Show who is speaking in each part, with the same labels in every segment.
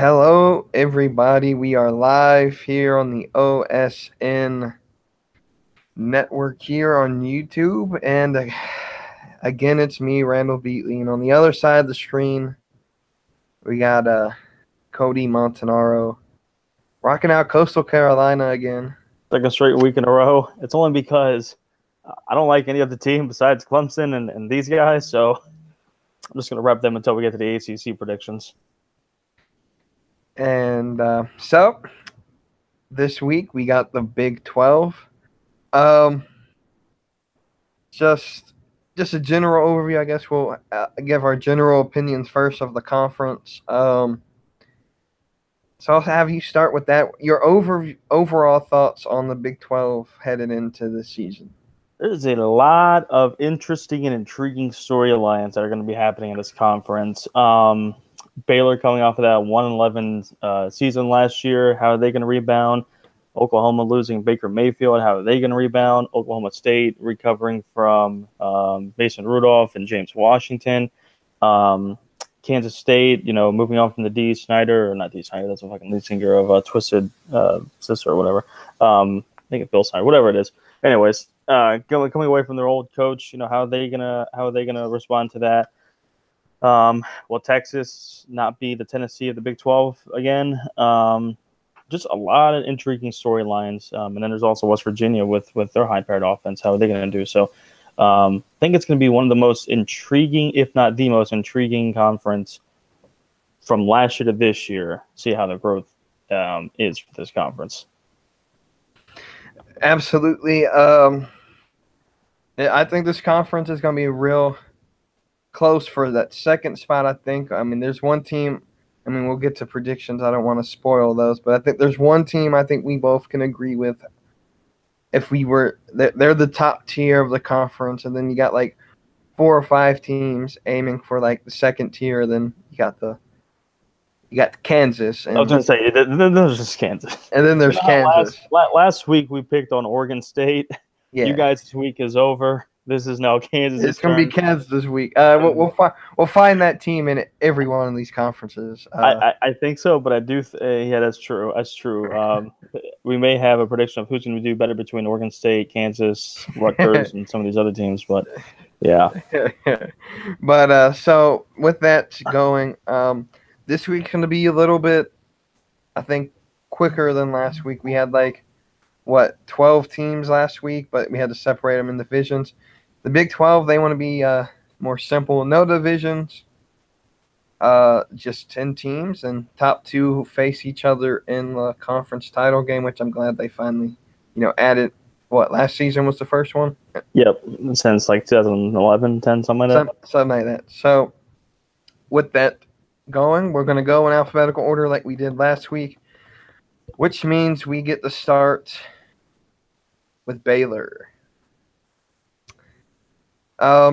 Speaker 1: Hello, everybody. We are live here on the OSN network here on YouTube. And again, it's me, Randall Beatley. And on the other side of the screen, we got Cody Montanaro rocking out Coastal Carolina again.
Speaker 2: Second straight week in a row. It's only because I don't like any of the team besides Clemson and these guys, so I'm just going to rep them until we get to the ACC predictions.
Speaker 1: And so this week we got the Big 12. Just a general overview. I guess we'll give our general opinions first of the conference. So I'll have you start with that. Your overall thoughts on the Big 12 headed into the season.
Speaker 2: There's a lot of interesting and intriguing storylines that are going to be happening in this conference. Baylor coming off of that 1-11 season last year. How are they going to rebound? Oklahoma losing Baker Mayfield. How are they going to rebound? Oklahoma State recovering from Mason Rudolph and James Washington. Kansas State, moving on from the D. Snyder, or not D. Snyder, that's a fucking lead singer of Twisted Sister or whatever. I think it's Bill Snyder, whatever it is. Anyways, coming away from their old coach, how are they gonna respond to that? Will Texas not be the Tennessee of the Big 12 again? Just a lot of intriguing storylines, and then there's also West Virginia with their high-powered offense. How are they going to do? So, I think it's going to be one of the most intriguing, if not the most intriguing, conference from last year to this year. See how the growth is for this conference.
Speaker 1: Absolutely. I think this conference is going to be real close for that second spot, I think. I mean, there's one team. I mean, we'll get to predictions. I don't want to spoil those, but I think there's one team I think we both can agree with. If they're the top tier of the conference, and then you got like 4 or 5 teams aiming for like the second tier. Then you got Kansas. And
Speaker 2: I was going to say, there's just Kansas.
Speaker 1: And then there's Kansas.
Speaker 2: Last week we picked on Oregon State. Yeah. You guys' this week is over. This is now Kansas.
Speaker 1: It's going to be Kansas this week. We'll find that team in every one of these conferences.
Speaker 2: I think so, but I do. Yeah, that's true. That's true. We may have a prediction of who's going to do better between Oregon State, Kansas, Rutgers, and some of these other teams. But yeah.
Speaker 1: But so with that going, this week's going to be a little bit, I think, quicker than last week. We had 12 teams last week, but we had to separate them in divisions. The Big 12, they want to be more simple. No divisions, just 10 teams, and top 2 face each other in the conference title game, which I'm glad they finally, added. Last season was the first one?
Speaker 2: Yep, since 2011, 10, something like that.
Speaker 1: Something like that. So with that going, we're going to go in alphabetical order like we did last week, which means we get to start with Baylor.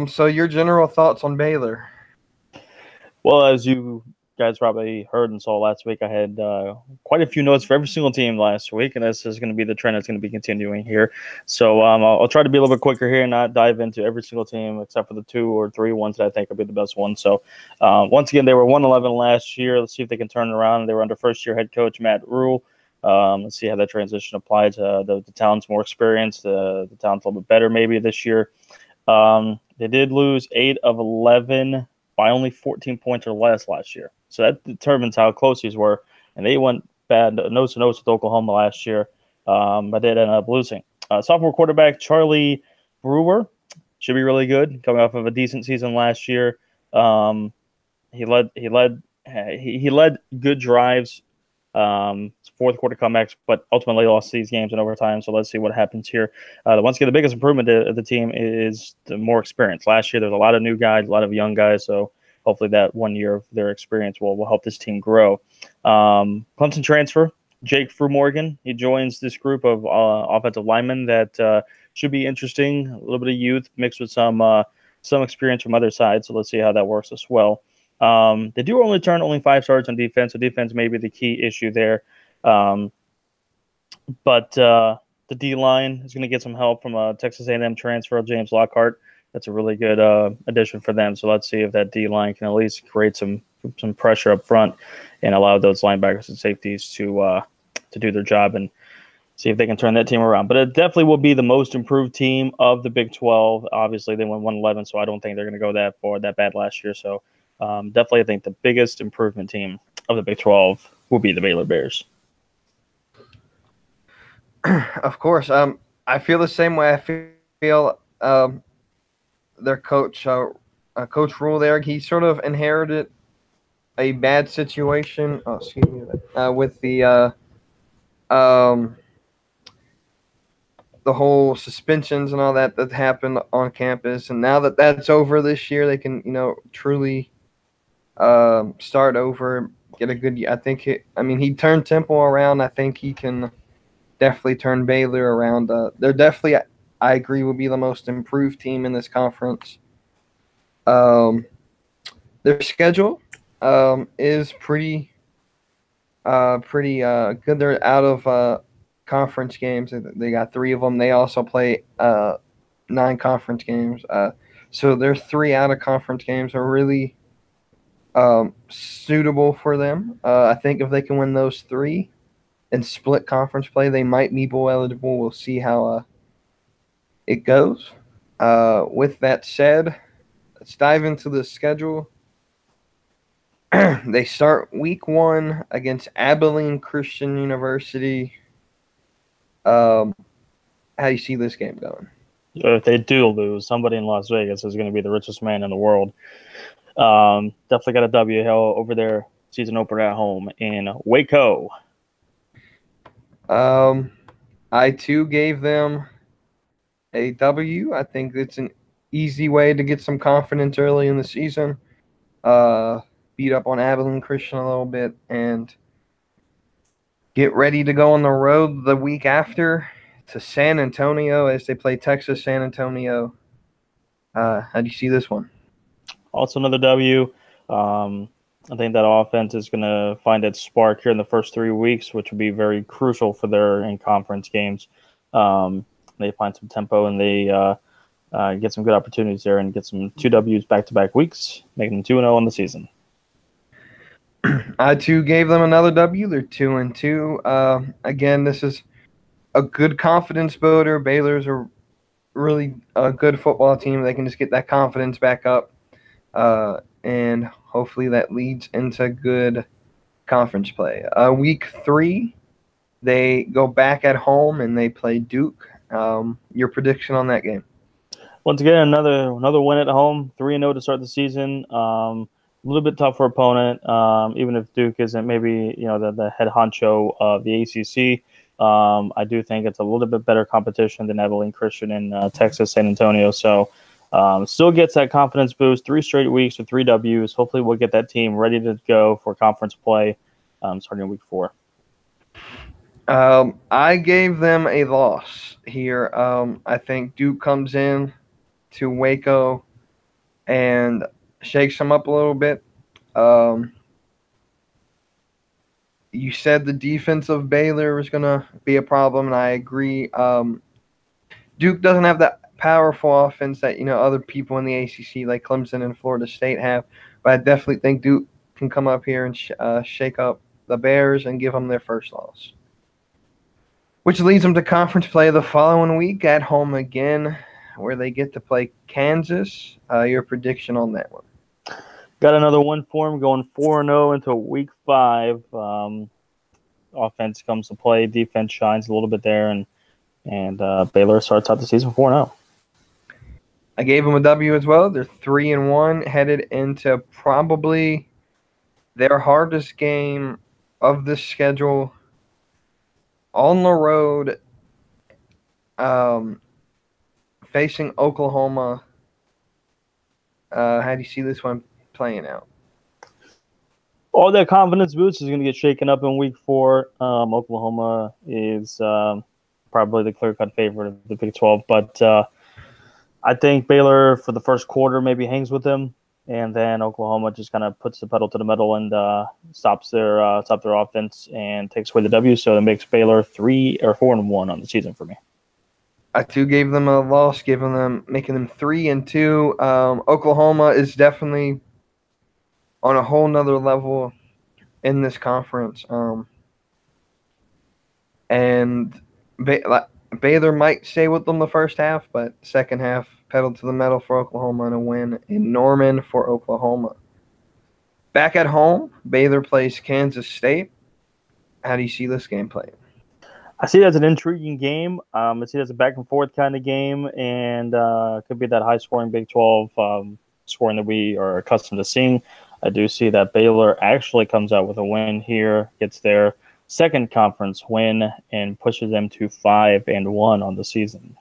Speaker 1: So your general thoughts on Baylor?
Speaker 2: Well, as you guys probably heard and saw last week, I had quite a few notes for every single team last week, and this is going to be the trend that's going to be continuing here. So I'll try to be a little bit quicker here and not dive into every single team except for the 2 or 3 ones that I think will be the best ones. So once again, they were 1-11 last year. Let's see if they can turn it around. They were under first-year head coach Matt Rule. Let's see how that transition applies. The talent's more experienced. The talent's a little bit better maybe this year. They did lose 8 of 11 by only 14 points or less last year. So that determines how close these were. And they went bad nose-to-nose with Oklahoma last year, but they ended up losing. Sophomore quarterback Charlie Brewer should be really good, coming off of a decent season last year. He led good drives, fourth quarter comebacks, but ultimately lost these games in overtime. So let's see what happens here. Once again, the biggest improvement of the team is the more experience. Last year, there's a lot of new guys, a lot of young guys. So hopefully that 1 year of their experience will help this team grow. Clemson transfer, Jake Fruemorgan. He joins this group of offensive linemen that should be interesting. A little bit of youth mixed with some experience from other sides. So let's see how that works as well. They do only turn 5 starts on defense, so defense may be the key issue there. But the D-line is going to get some help from a Texas A&M transfer, James Lockhart. That's a really good addition for them. So let's see if that D-line can at least create some some pressure up front and allow those linebackers and safeties to do their job and see if they can turn that team around. But it definitely will be the most improved team of the Big 12. Obviously, they went 1-11, so I don't think they're going to go that bad last year. So definitely I think the biggest improvement team of the Big 12 will be the Baylor Bears.
Speaker 1: Of course. I feel the same way. I feel their coach, Coach Rule there, he sort of inherited a bad situation. Oh, excuse me. With the whole suspensions and all that happened on campus, and now that that's over this year, they can truly start over, get a good. I think he turned Temple around. I think he can definitely turn Baylor around. They're definitely, I agree, will be the most improved team in this conference. Their schedule is pretty good. They're out of conference games. They got 3 of them. They also play 9 conference games. So their 3 out of conference games are really suitable for them. I think if they can win those 3 and split conference play, they might be bowl eligible. We'll see how it goes. With that said, let's dive into the schedule. They start week 1 against Abilene Christian University. How do you see this game going?
Speaker 2: If they do lose, somebody in Las Vegas is going to be the richest man in the world. Definitely got a W over their season opener at home in Waco.
Speaker 1: I too gave them a W. I think it's an easy way to get some confidence early in the season. Beat up on Abilene Christian a little bit and get ready to go on the road the week after to San Antonio as they play Texas San Antonio. How do you see this one?
Speaker 2: Also another W. I think that offense is going to find its spark here in the first 3 weeks, which will be very crucial for their in-conference games. They find some tempo and they get some good opportunities there and get some 2 Ws back-to-back weeks, making them 2-0 on the season.
Speaker 1: I too gave them another W. They're 2-2. Again, this is a good confidence builder. Baylor's a really good football team. They can just get that confidence back up, and hopefully that leads into good conference play. Week 3, they go back at home and they play Duke. Your prediction on that game?
Speaker 2: Once again, another win at home, 3-0 to start the season. A little bit tougher opponent, even if Duke isn't maybe the head honcho of the ACC. I do think it's a little bit better competition than Abilene Christian in Texas San Antonio. So still gets that confidence boost. 3 straight weeks with 3 Ws. Hopefully we'll get that team ready to go for conference play starting in week 4.
Speaker 1: I gave them a loss here. I think Duke comes in to Waco and shakes them up a little bit. You said the defense of Baylor was going to be a problem, and I agree. Duke doesn't have that powerful offense that other people in the ACC like Clemson and Florida State have, but I definitely think Duke can come up here and shake up the Bears and give them their first loss, which leads them to conference play the following week at home again, where they get to play Kansas. Your prediction on that one?
Speaker 2: Got another one for him, going 4-0 into week 5. Offense comes to play, defense shines a little bit there, and Baylor starts out the season 4-0.
Speaker 1: I gave them a W as well. They're 3-1, headed into probably their hardest game of the schedule on the road, facing Oklahoma. How do you see this one playing out?
Speaker 2: All that confidence boost is going to get shaken up in week 4. Oklahoma is probably the clear-cut favorite of the Big 12, but I think Baylor for the first quarter maybe hangs with them, and then Oklahoma just kind of puts the pedal to the metal and stops their offense and takes away the W. So it makes Baylor 4-1 on the season for me.
Speaker 1: I too gave them a loss, making them 3-2. Oklahoma is definitely on a whole nother level in this conference. And Baylor might stay with them the first half, but second half pedal to the metal for Oklahoma and a win in Norman for Oklahoma. Back at home, Baylor plays Kansas State. How do you see this game playing?
Speaker 2: I see it as an intriguing game. I see it as a back and forth kind of game, and could be that high scoring Big 12 scoring that we are accustomed to seeing. I do see that Baylor actually comes out with a win here, gets their second conference win, and pushes them to 5-1 on the season.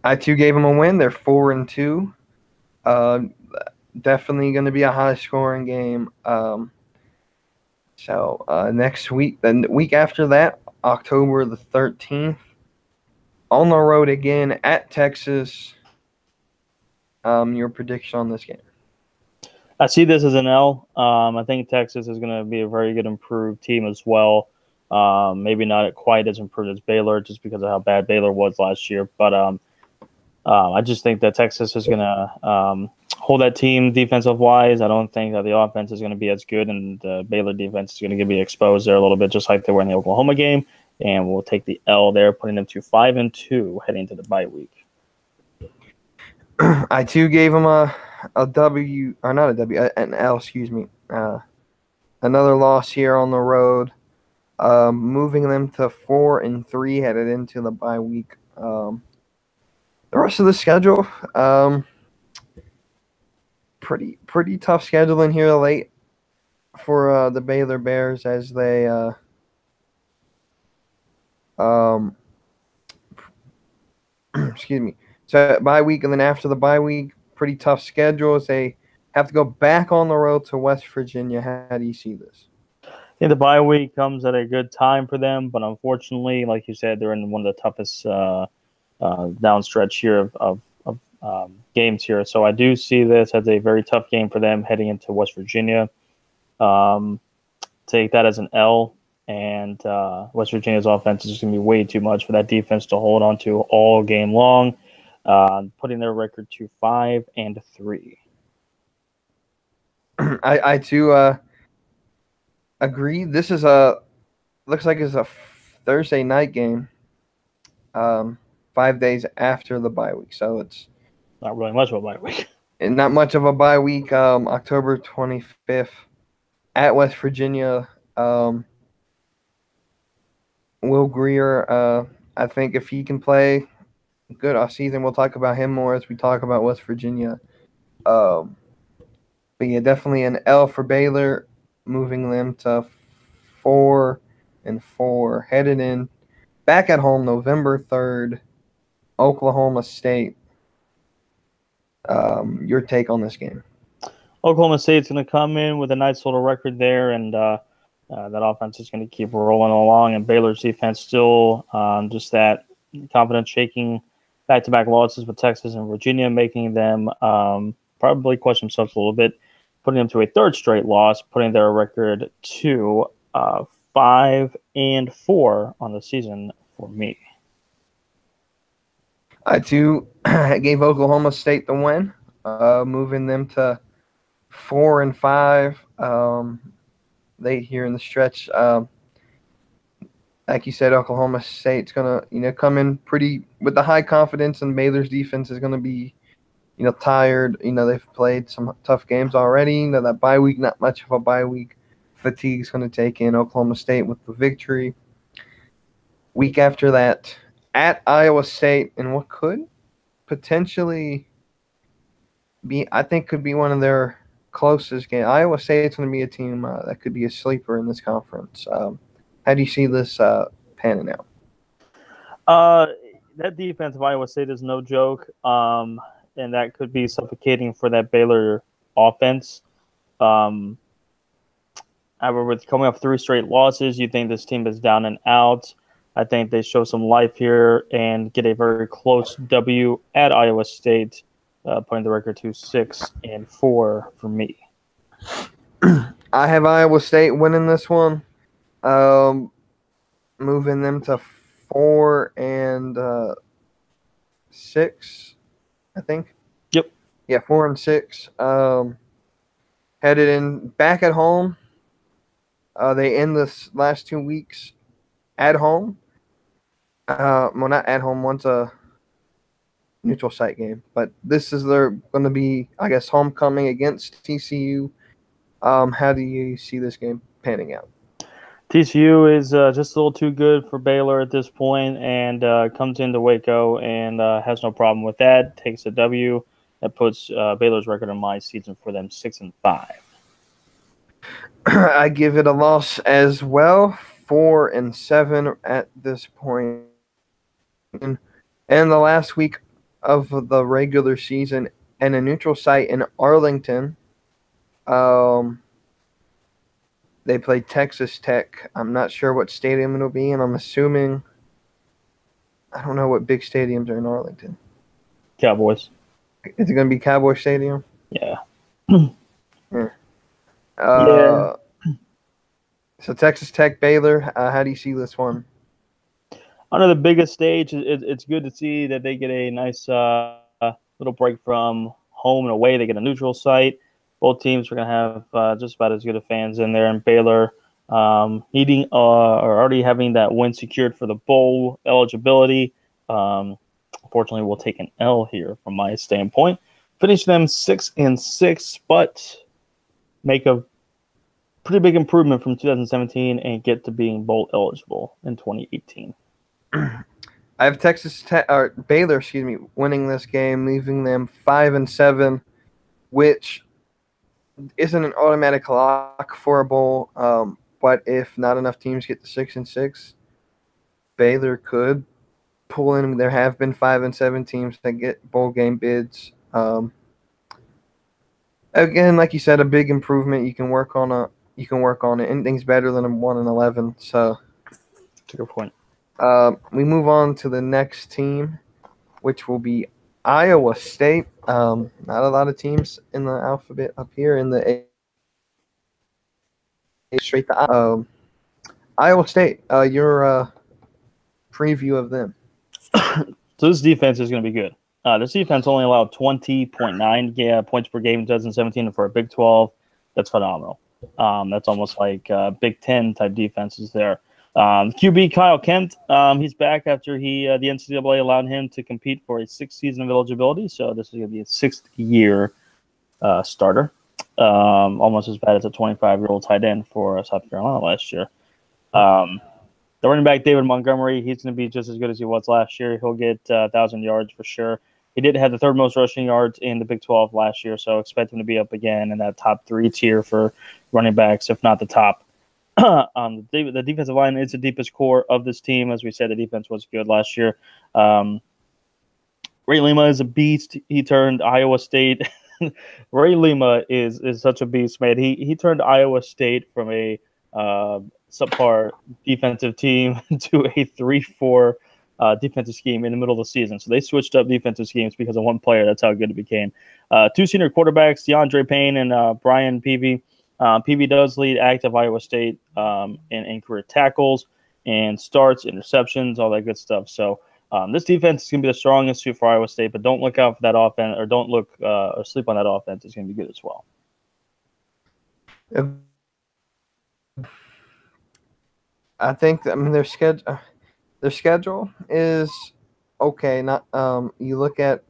Speaker 1: I too gave them a win. They're 4-2. Definitely going to be a high scoring game. So next week, the week after that, October the 13th, on the road again at Texas. Your prediction on this game?
Speaker 2: I see this as an L. I think Texas is going to be a very good improved team as well. Maybe not quite as improved as Baylor just because of how bad Baylor was last year. But I just think that Texas is going to hold that team defensive-wise. I don't think that the offense is going to be as good, and the Baylor defense is going to be exposed there a little bit, just like they were in the Oklahoma game. And we'll take the L there, putting them to 5-2 heading into the bye week.
Speaker 1: I too gave them a W, or not a W, an L, excuse me. Another loss here on the road, moving them to 4-3 headed into the bye week. The rest of the schedule, pretty tough schedule in here late for the Baylor Bears as they excuse me. So bye week, and then after the bye week, pretty tough schedule as they have to go back on the road to West Virginia. How do you see this?
Speaker 2: I think the bye week comes at a good time for them, but unfortunately, like you said, they're in one of the toughest down stretch here of games here. So I do see this as a very tough game for them heading into West Virginia. Take that as an L. And West Virginia's offense is just going to be way too much for that defense to hold on to all game long, putting their record to 5-3.
Speaker 1: I too agree. This is looks like it's a Thursday night game, 5 days after the bye week. So it's
Speaker 2: not really much of a bye week.
Speaker 1: And not much of a bye week. October 25th at West Virginia. Will Greer, I think if he can play good all season, we'll talk about him more as we talk about West Virginia. But yeah, definitely an L for Baylor, moving them to 4-4, headed in back at home November 3rd, Oklahoma State. Your take on this game?
Speaker 2: Oklahoma State's going to come in with a nice little record there, and that offense is going to keep rolling along. And Baylor's defense still just that confidence shaking back-to-back losses with Texas and Virginia, making them probably question themselves a little bit, putting them to a third straight loss, putting their record to 5-4 on the season for me.
Speaker 1: I too gave Oklahoma State the win, moving them to 4-5. Late here in the stretch, like you said, Oklahoma State's gonna come in pretty with the high confidence, and Baylor's defense is gonna be tired. They've played some tough games already. That bye week, not much of a bye week. Fatigue's gonna take in Oklahoma State with the victory. Week after that, at Iowa State, and what could potentially be, I think, could be one of their closest games. Iowa State's going to be a team that could be a sleeper in this conference. How do you see this panning out?
Speaker 2: That defense of Iowa State is no joke, and that could be suffocating for that Baylor offense. However, with coming off 3 straight losses, you think this team is down and out. I think they show some life here and get a very close W at Iowa State, putting the record to 6-4 for me.
Speaker 1: I have Iowa State winning this one, moving them to 4-6, I think.
Speaker 2: Yep.
Speaker 1: Yeah, 4-6. Headed in back at home. They end this last 2 weeks at home. Well, not at home. One's a neutral site game, but this is their going to be, I guess, homecoming against TCU. How do you see this game panning out?
Speaker 2: TCU is just a little too good for Baylor at this point, and comes into Waco and has no problem with that. Takes a W. That puts Baylor's record in my season for them 6-5.
Speaker 1: I give it a loss as well. 4-7 at this point. And the last week of the regular season and a neutral site in Arlington. Um, they play Texas Tech. I'm not sure what stadium it'll be, and I'm assuming I don't know what big stadiums are in Arlington.
Speaker 2: Cowboys.
Speaker 1: Is it going to be Cowboy Stadium?
Speaker 2: Yeah.
Speaker 1: Yeah.
Speaker 2: Yeah.
Speaker 1: So Texas Tech, Baylor. How do you see this one?
Speaker 2: Under the biggest stage, it's good to see that they get a nice little break from home and away. They get a neutral site. Both teams are going to have just about as good of fans in there. And Baylor needing or already having that win secured for the bowl eligibility. Unfortunately, we'll take an L here from my standpoint. Finish them 6-6, but make a pretty big improvement from 2017 and get to being bowl eligible in 2018.
Speaker 1: I have Texas Tech or Baylor, winning this game, leaving them 5-7, which isn't an automatic lock for a bowl. But if not enough teams get to 6-6, Baylor could pull in. There have been 5-7 teams that get bowl game bids. Again, like you said, a big improvement. You can work on it. Anything's better than a 1-11. So,
Speaker 2: That's a good point.
Speaker 1: we move on to the next team, which will be Iowa State. Not a lot of teams in the alphabet up here in the A. Straight to Iowa State. Your preview of them.
Speaker 2: So this defense is going to be good. This defense only allowed 20.9 points per game in 2017 for a Big 12. That's phenomenal. That's almost like Big 10 type defenses there. QB Kyle Kent, he's back after the NCAA allowed him to compete for a sixth season of eligibility. So this is going to be a sixth year starter. Almost as bad as a 25-year-old tight end for South Carolina last year. The running back, David Montgomery, he's going to be just as good as he was last year. He'll get 1,000 yards for sure. He did have the third most rushing yards in the Big 12 last year, so expect him to be up again in that top 3 tier for running backs, if not the top. The defensive line is the deepest core of this team. As we said, the defense was good last year. Ray Lima is a beast. He turned Iowa State. Ray Lima is such a beast, man. He turned Iowa State from a subpar defensive team to a 3-4 defensive scheme in the middle of the season. So they switched up defensive schemes because of one player. That's how good it became. 2 senior quarterbacks, DeAndre Payne and Brian Peavy. Peavy does lead active Iowa State in career tackles and starts, interceptions, all that good stuff. So this defense is going to be the strongest suit for Iowa State, but don't look out for that offense, or don't look or sleep on that offense. It's going to be good as well.
Speaker 1: I think their schedule is okay. Not you look at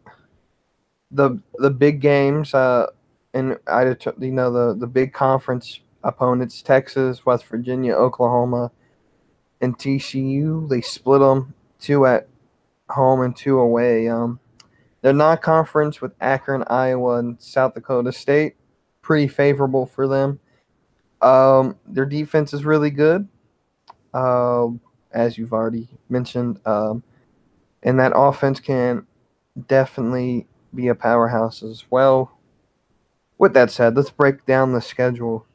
Speaker 1: the big games and the big conference opponents: Texas, West Virginia, Oklahoma, and TCU. They split them 2 at home and 2 away. Their non-conference with Akron, Iowa, and South Dakota State, pretty favorable for them. Their defense is really good. As you've already mentioned, and that offense can definitely be a powerhouse as well. With that said, let's break down the schedule.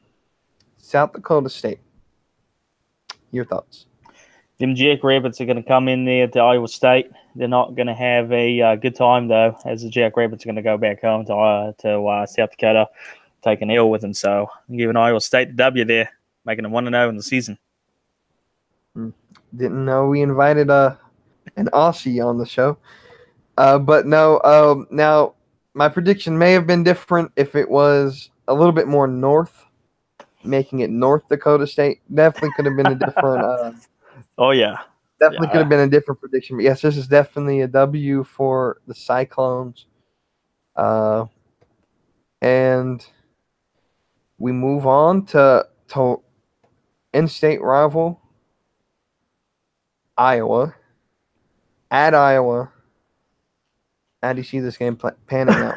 Speaker 1: South Dakota State. Your thoughts?
Speaker 2: Them Jackrabbits are going to come in there to Iowa State. They're not going to have a good time, though, as the Jackrabbits are going to go back home to South Dakota, take an L with them. So I'm giving Iowa State the W there, making them 1-0 in the season.
Speaker 1: Didn't know we invited an Aussie on the show. But no, now my prediction may have been different if it was a little bit more north, making it North Dakota State. Definitely could have been a different.
Speaker 2: Oh yeah,
Speaker 1: Definitely could
Speaker 2: yeah.
Speaker 1: have been a different prediction. But yes, this is definitely a W for the Cyclones. Uh, and we move on to in-state rival Iowa. At Iowa, how do you see this game panning out?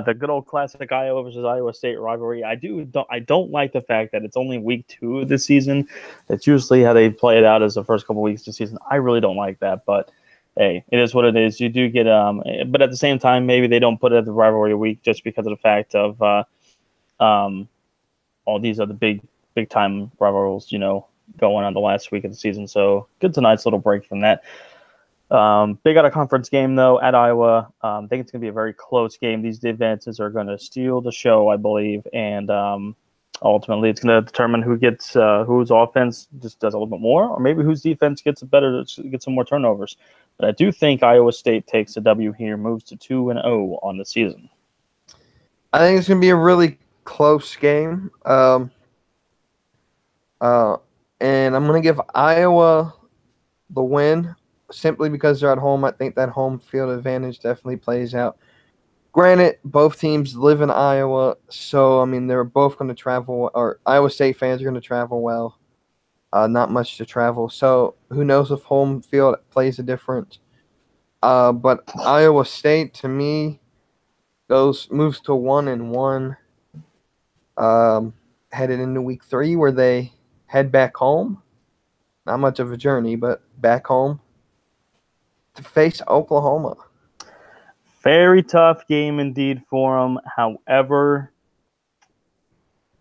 Speaker 2: The good old classic Iowa versus Iowa State rivalry. I don't like the fact that it's only week 2 of the season. That's usually how they play it out as the first couple weeks of the season. I really don't like that, but hey, it is what it is. You do get but at the same time, maybe they don't put it at the rivalry week just because of the fact of all these other big time rivalries, going on the last week of the season. So good tonight's little break from that. Big out of conference game though at Iowa. I think it's going to be a very close game. These defenses are going to steal the show, I believe, and ultimately it's going to determine who gets whose offense just does a little bit more, or maybe whose defense gets some more turnovers. But I do think Iowa State takes a W here, moves to 2-0 on the season.
Speaker 1: I think it's going to be a really close game. And I'm going to give Iowa the win simply because they're at home. I think that home field advantage definitely plays out. Granted, both teams live in Iowa, so I mean they're both going to travel, or Iowa State fans are going to travel well. Not much to travel, so who knows if home field plays a difference. But Iowa State to me moves to 1-1, headed into week 3 where they head back home. Not much of a journey, but back home to face Oklahoma.
Speaker 2: Very tough game indeed for them. However,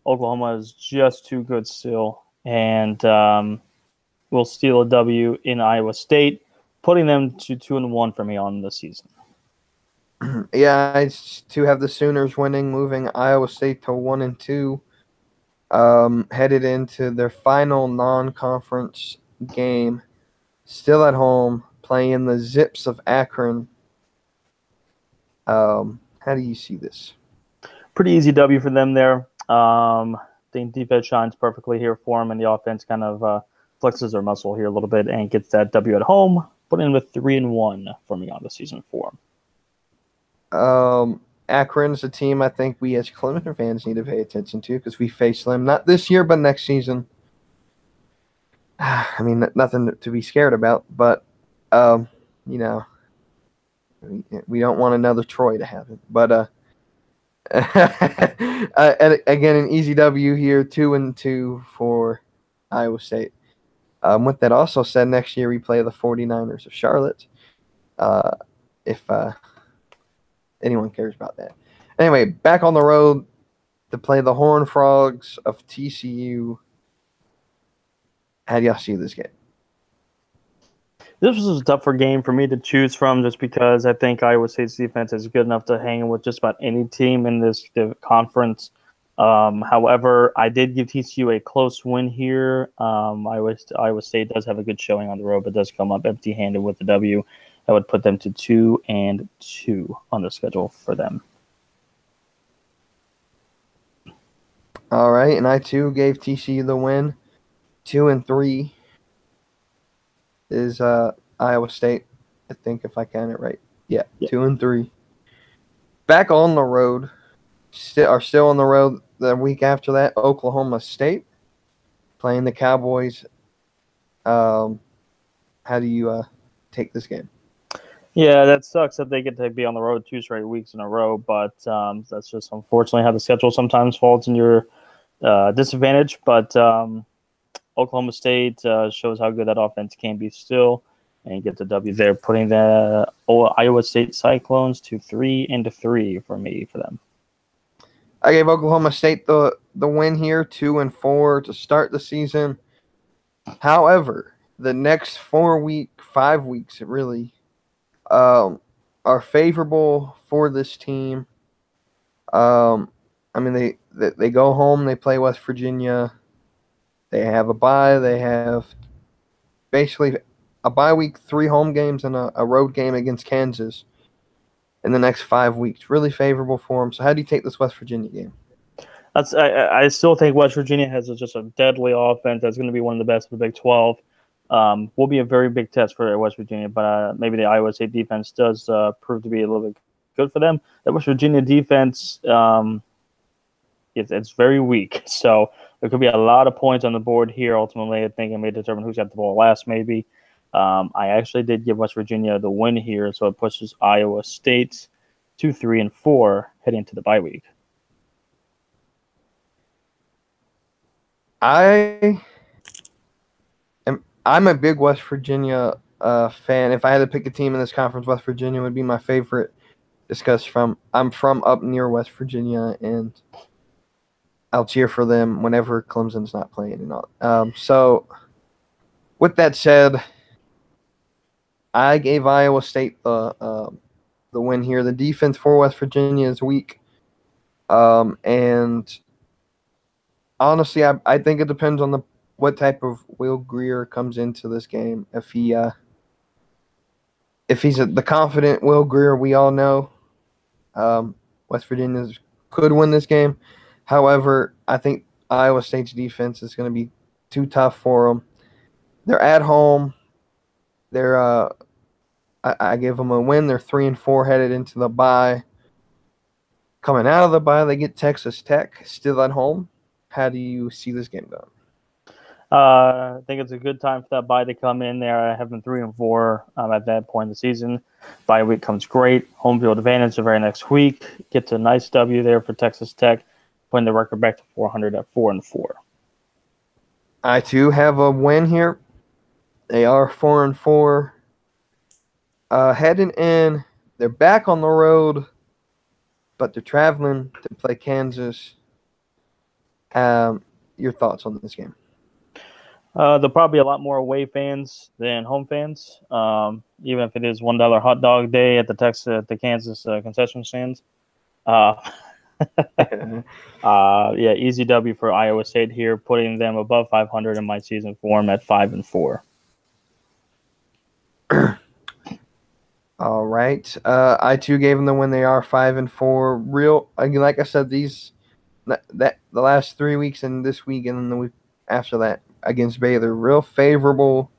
Speaker 2: Oklahoma is just too good still, and will steal a W in Iowa State, putting them to 2-1 for me on the season.
Speaker 1: Yeah, I to have the Sooners winning, moving Iowa State to 1-2, headed into their final non-conference game, still at home, playing the Zips of Akron. How do you see this?
Speaker 2: Pretty easy W for them there. I think defense shines perfectly here for them, and the offense kind of flexes their muscle here a little bit and gets that W at home, putting in with 3-1 for me on the season 4.
Speaker 1: Akron's a team I think we as Clemson fans need to pay attention to because we face them not this year but next season. I mean, nothing to be scared about, but you know, we don't want another Troy to happen. But and again, an easy W here, 2-2 for Iowa State. With that also said, next year we play the 49ers of Charlotte. If anyone cares about that. Anyway, back on the road to play the Horned Frogs of TCU. How do y'all see this game?
Speaker 2: This was a tougher game for me to choose from just because I think Iowa State's defense is good enough to hang with just about any team in this conference. However, I did give TCU a close win here. Iowa State does have a good showing on the road, but does come up empty-handed with the W. That would put them to 2-2 on the schedule for them.
Speaker 1: All right, and I too gave TCU the win. 2-3 is Iowa State. I think if I count it right, yeah. 2-3. Back on the road, still on the road. The week after that, Oklahoma State playing the Cowboys. How do you take this game?
Speaker 2: Yeah, that sucks that they get to be on the road 2 straight weeks in a row, but that's just unfortunately how the schedule sometimes falls in your disadvantage. But Oklahoma State shows how good that offense can be still, and get the W there, putting the Iowa State Cyclones to 3-3 for me for them.
Speaker 1: I gave Oklahoma State the win here, 2-4 to start the season. However, the next 5 weeks really are favorable for this team. I mean, they go home, they play West Virginia. They have a bye. They have basically a bye week, 3 home games, and a road game against Kansas. in the next 5 weeks. Really favorable for them. So how do you take this West Virginia game?
Speaker 2: I still think West Virginia has just a deadly offense that's going to be one of the best of the Big 12. Will be a very big test for West Virginia, but maybe the Iowa State defense does prove to be a little bit good for them. That West Virginia defense, it's very weak, so there could be a lot of points on the board here. Ultimately, I think it may determine who's got the ball last, maybe. I actually did give West Virginia the win here, so it pushes Iowa State to 3-4 heading into the bye week.
Speaker 1: I'm a big West Virginia fan. If I had to pick a team in this conference, West Virginia would be my favorite. Just I'm from up near West Virginia, and I'll cheer for them whenever Clemson's not playing and all. So, with that said, I gave Iowa State the win here. The defense for West Virginia is weak, and honestly, I think it depends on what type of Will Grier comes into this game. If he's the confident Will Grier we all know, West Virginia could win this game. However, I think Iowa State's defense is going to be too tough for them. They're at home. I give them a win. They're 3-4 headed into the bye. Coming out of the bye, they get Texas Tech still at home. How do you see this game going?
Speaker 2: I think it's a good time for that bye to come in there. I have them 3-4 at that point in the season. Bye week comes great. Home field advantage the very next week. Gets a nice W there for Texas Tech, putting the record back to 400 at 4-4.
Speaker 1: I too have a win here. They are 4-4. Heading in, they're back on the road, but they're traveling to play Kansas. Your thoughts on this game?
Speaker 2: There'll probably be a lot more away fans than home fans, even if it is $1 hot dog day at the Kansas concession stands. Yeah, easy W for Iowa State here, putting them above 500 in my season form at 5-4.
Speaker 1: All right. I too gave them the win. They are 5-4. Like I said, the last 3 weeks and this week and then the week after that against Baylor, real favorable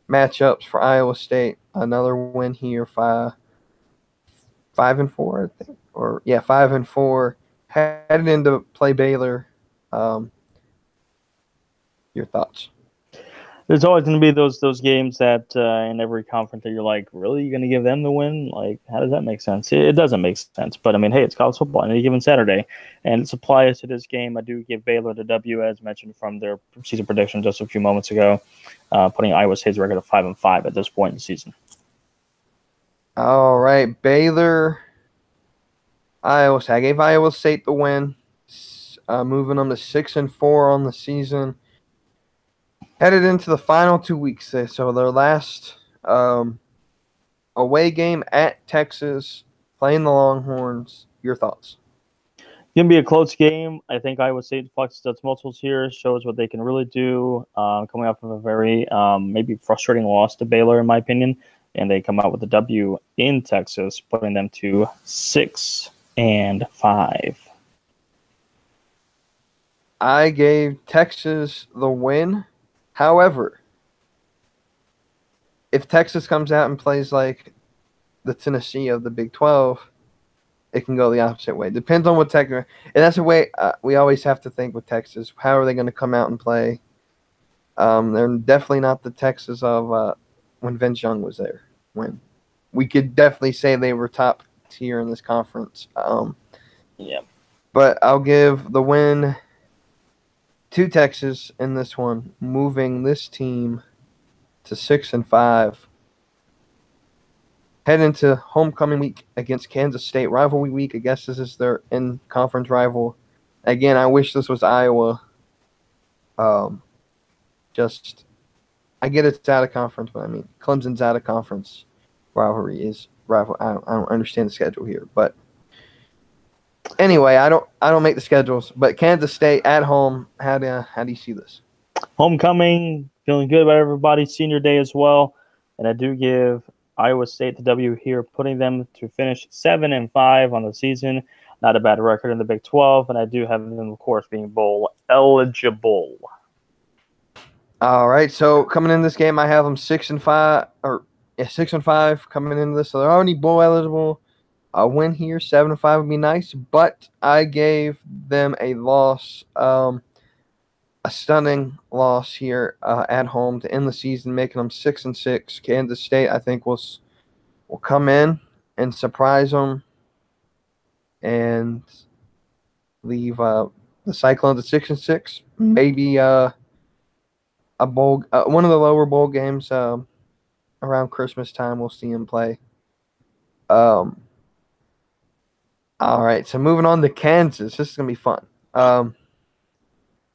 Speaker 1: matchups for Iowa State. Another win here, 5-4, I think, 5-4. Headed into play Baylor. Your thoughts?
Speaker 2: There's always going to be those games that in every conference that you're like, really, you're going to give them the win? Like, how does that make sense? It doesn't make sense. But, I mean, hey, it's college football on any given Saturday. And it applies to this game. I do give Baylor the W, as mentioned from their season prediction just a few moments ago, putting Iowa State's record of 5-5 at this point in the season.
Speaker 1: All right, Baylor, Iowa State. I gave Iowa State the win, moving them to 6-4 on the season. Headed into the final 2 weeks, so their last away game at Texas, playing the Longhorns. Your thoughts?
Speaker 2: Going to be a close game. I think Iowa State flexes its muscles here, shows what they can really do, coming off of a very maybe frustrating loss to Baylor, in my opinion, and they come out with a W in Texas, putting them to 6-5.
Speaker 1: I gave Texas the win. However, if Texas comes out and plays like the Tennessee of the Big 12, it can go the opposite way. Depends on what Texas – and that's the way we always have to think with Texas. How are they going to come out and play? They're definitely not the Texas of when Vince Young was there. When we could definitely say they were top tier in this conference.
Speaker 2: Yeah.
Speaker 1: But I'll give the win – to Texas in this one, moving this team to 6-5. Head into homecoming week against Kansas State. Rivalry week. I guess this is their in-conference rival. Again, I wish this was Iowa. I get it's out of conference, but I mean Clemson's out of conference. Rivalry is rival. I don't understand the schedule here, but anyway, I don't make the schedules, but Kansas State at home. How do you see this?
Speaker 2: Homecoming, feeling good about everybody's senior day as well, and I do give Iowa State, the W here, putting them to finish 7-5 on the season. Not a bad record in the Big 12, and I do have them, of course, being bowl eligible.
Speaker 1: All right, so coming in this game, I have them 6-5, or 6-5 coming into this. So they're already bowl eligible. A win here, 7-5 would be nice, but I gave them a loss, a stunning loss here at home to end the season, making them 6-6. Kansas State, I think, will come in and surprise them and leave the Cyclones at 6-6. Maybe a bowl, one of the lower bowl games around Christmas time. We'll see them play. All right, so moving on to Kansas. This is gonna be fun.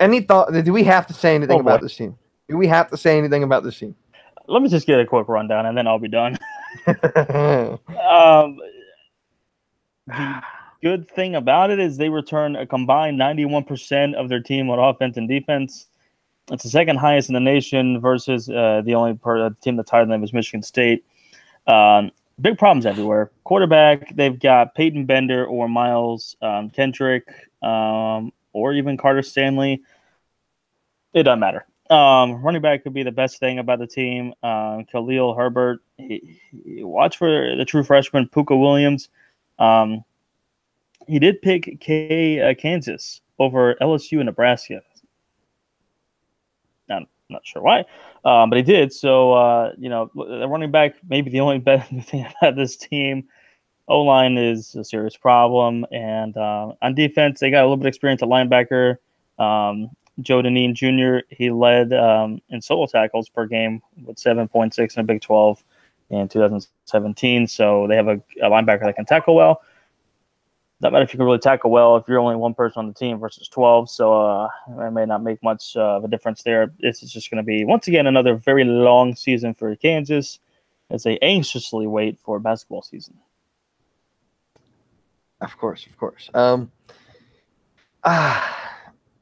Speaker 1: Any thought? Do we have to say anything about this team? Do we have to say anything about this team?
Speaker 2: Let me just get a quick rundown, and then I'll be done. The good thing about it is they return a combined 91% of their team on offense and defense. It's the second highest in the nation versus the only team that's higher than them is Michigan State. Big problems everywhere. Quarterback, they've got Peyton Bender or Miles Kendrick or even Carter Stanley. It doesn't matter. Running back could be the best thing about the team. Khalil Herbert. Watch for the true freshman, Puka Williams. He did pick Kansas over LSU and Nebraska. I'm not sure why, but he did. So, the running back, maybe the only bad thing about this team. O-line is a serious problem. And on defense, they got a little bit of experience at linebacker. Joe Deneen Jr., he led in solo tackles per game with 7.6 in the Big 12 in 2017. So they have a linebacker that can tackle well. Doesn't matter if you can really tackle well if you're only one person on the team versus 12. So it may not make much of a difference there. This is just going to be, once again, another very long season for Kansas as they anxiously wait for basketball season.
Speaker 1: Of course.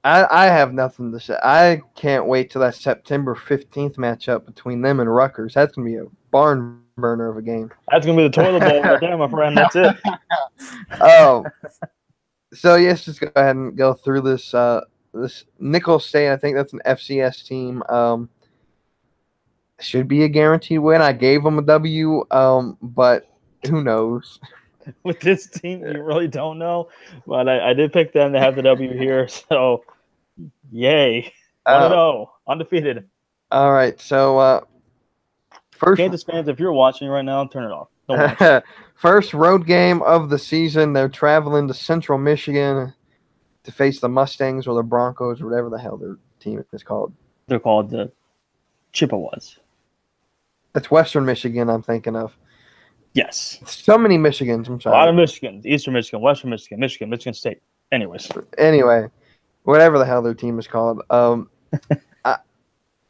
Speaker 1: I have nothing to say. I can't wait till that September 15th matchup between them and Rutgers. That's going to be a barn burner of a game.
Speaker 2: That's going to be the toilet bowl right there, my friend. That's it.
Speaker 1: So, yes, just go ahead and go through this. This Nicholls State, I think that's an FCS team. Should be a guaranteed win. I gave them a W, but who knows?
Speaker 2: With this team, you really don't know. But I did pick them to have the W here, so yay. 1-0, undefeated.
Speaker 1: All right, so first
Speaker 2: Kansas fans, if you're watching right now, turn it off. Don't watch.
Speaker 1: First road game of the season. They're traveling to Central Michigan to face the Mustangs or the Broncos or whatever the hell their team is called.
Speaker 2: They're called the Chippewas.
Speaker 1: That's Western Michigan I'm thinking of.
Speaker 2: Yes.
Speaker 1: So many Michigans. I'm sorry.
Speaker 2: A lot of Michigan. Eastern Michigan, Western Michigan, Michigan State. Anyways.
Speaker 1: Anyway, whatever the hell their team is called.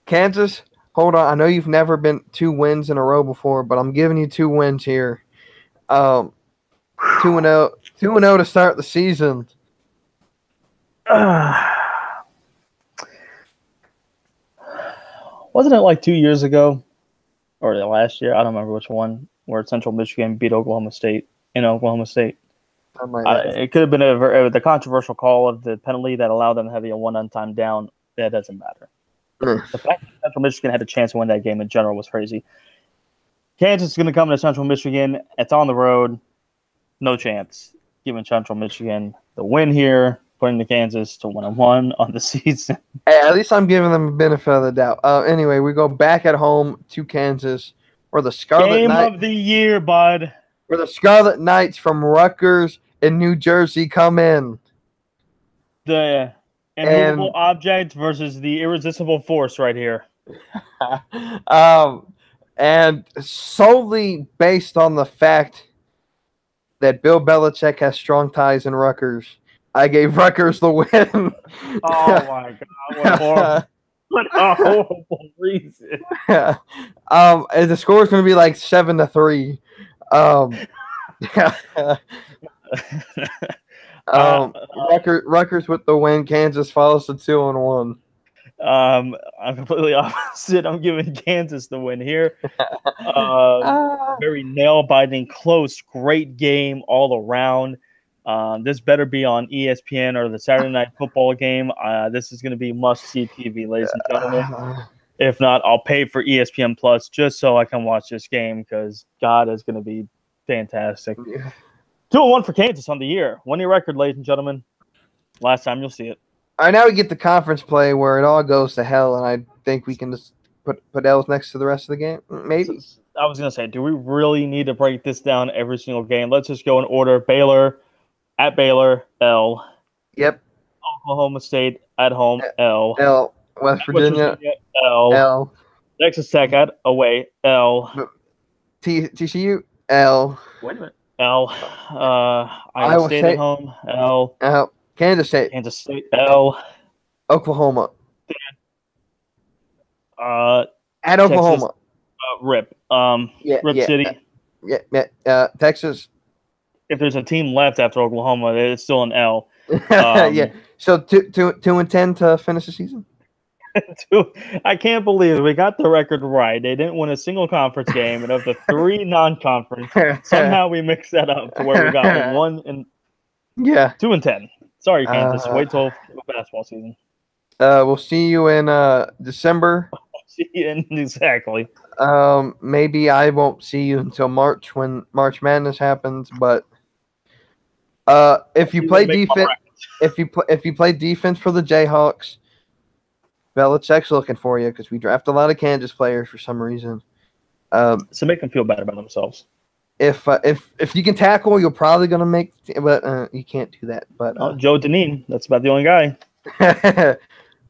Speaker 1: Kansas, hold on. I know you've never been 2 wins in a row before, but I'm giving you 2 wins here. 2-0 to start the season.
Speaker 2: Wasn't it like 2 years ago or last year? I don't remember which one, where Central Michigan beat Oklahoma State in Oklahoma State. It could have been the controversial call of the penalty that allowed them to have a 1-time down. That doesn't matter. The fact that Central Michigan had a chance to win that game in general was crazy. Kansas is going to come to Central Michigan. It's on the road. No chance. Giving Central Michigan the win here, putting the Kansas to 1-1 on the season.
Speaker 1: Hey, at least I'm giving them a benefit of the doubt. Anyway, we go back at home to Kansas, where the Scarlet
Speaker 2: Game of the year, bud.
Speaker 1: Where the Scarlet Knights from Rutgers in New Jersey come in.
Speaker 2: The immovable object versus the irresistible force right here.
Speaker 1: And solely based on the fact that Bill Belichick has strong ties in Rutgers, I gave Rutgers the win.
Speaker 2: Oh, my God. What a horrible reason.
Speaker 1: And the score is going to be like 7-3. Rutgers with the win. Kansas follows to 2-1.
Speaker 2: I'm completely opposite. I'm giving Kansas the win here. Very nail-biting, close, great game all around. This better be on ESPN or the Saturday Night Football game. This is going to be must-see TV, ladies and gentlemen. If not, I'll pay for ESPN Plus just so I can watch this game because God is going to be fantastic. 2-1 for Kansas on the year. 1-year record, ladies and gentlemen. Last time you'll see it.
Speaker 1: All right, now we get the conference play where it all goes to hell, and I think we can just put L's next to the rest of the game. Maybe.
Speaker 2: I was going to say, do we really need to break this down every single game? Let's just go in order. Baylor, at Baylor, L.
Speaker 1: Yep.
Speaker 2: Oklahoma State, at home, L.
Speaker 1: L. West Virginia,
Speaker 2: L.
Speaker 1: L.
Speaker 2: Texas Tech, at away, L.
Speaker 1: TCU, L.
Speaker 2: Wait a minute. L. Iowa State at home, L.
Speaker 1: L. Kansas State,
Speaker 2: L.
Speaker 1: Oklahoma. At Oklahoma.
Speaker 2: Rip. Rip City.
Speaker 1: Texas.
Speaker 2: If there's a team left after Oklahoma, it's still an L.
Speaker 1: Yeah. So 2-10 to finish the season.
Speaker 2: I can't believe we got the record right. They didn't win a single conference game, and of the 3 non-conference, somehow we mixed that up to where we got 2-10. Sorry, Kansas. Wait till basketball season.
Speaker 1: We'll see you in December.
Speaker 2: Exactly.
Speaker 1: Maybe I won't see you until March when March Madness happens. But if you play defense, if you play defense for the Jayhawks, Belichick's looking for you because we draft a lot of Kansas players for some reason.
Speaker 2: So make them feel better about themselves.
Speaker 1: If you can tackle, you're probably gonna make. But you can't do that. But
Speaker 2: Joe Deneen, that's about the only guy.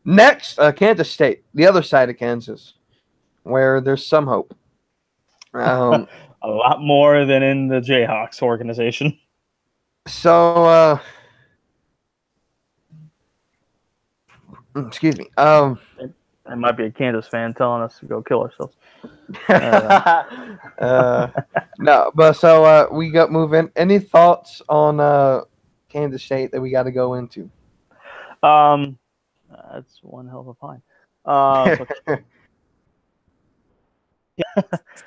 Speaker 1: Next, Kansas State, the other side of Kansas, where there's some hope.
Speaker 2: A lot more than in the Jayhawks organization.
Speaker 1: So, excuse me.
Speaker 2: There might be a Kansas fan telling us to go kill ourselves.
Speaker 1: No, but so we got moving. Any thoughts on Kansas State that we got to go into?
Speaker 2: That's one hell of a pine.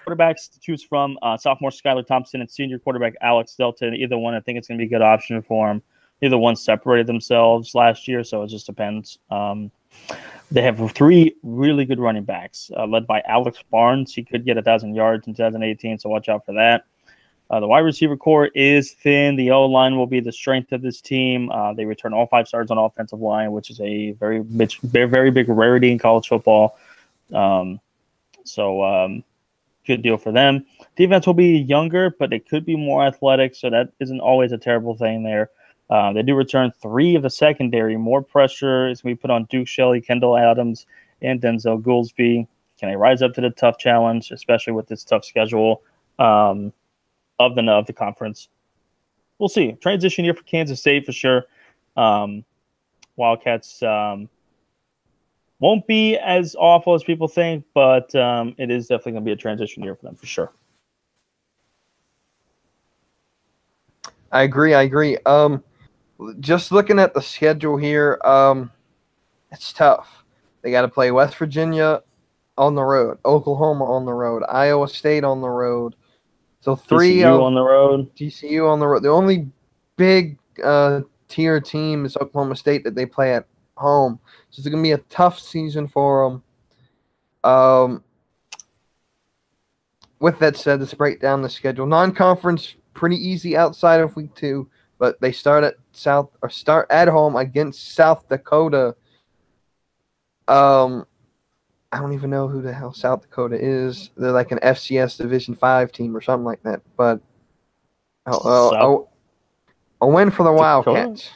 Speaker 2: Quarterbacks to choose from: sophomore Skylar Thompson and senior quarterback Alex Delton. Either one, I think it's going to be a good option for him. Either one separated themselves last year, so it just depends. They have 3 really good running backs, led by Alex Barnes. He could get 1,000 yards in 2018, so watch out for that. The wide receiver core is thin. The O-line will be the strength of this team. They return all 5 stars on offensive line, which is a very big rarity in college football. So good deal for them. Defense will be younger, but it could be more athletic, so that isn't always a terrible thing there. They do return 3 of the secondary. More pressure is going to be put on Duke Shelley, Kendall Adams, and Denzel Goolsby. Can they rise up to the tough challenge, especially with this tough schedule of the conference? We'll see. Transition year for Kansas State for sure. Wildcats won't be as awful as people think, but it is definitely going to be a transition year for them for sure.
Speaker 1: I agree. Just looking at the schedule here, it's tough. They got to play West Virginia on the road, Oklahoma on the road, Iowa State on the road. So 3
Speaker 2: TCU on the road.
Speaker 1: TCU on the road. The only big tier team is Oklahoma State that they play at home. So it's going to be a tough season for them. With that said, let's break down the schedule. Non-conference, pretty easy outside of week 2, but they start at home against South Dakota. I don't even know who the hell South Dakota is. They're like an FCS Division 5 team or something like that. But a win for the Wildcats.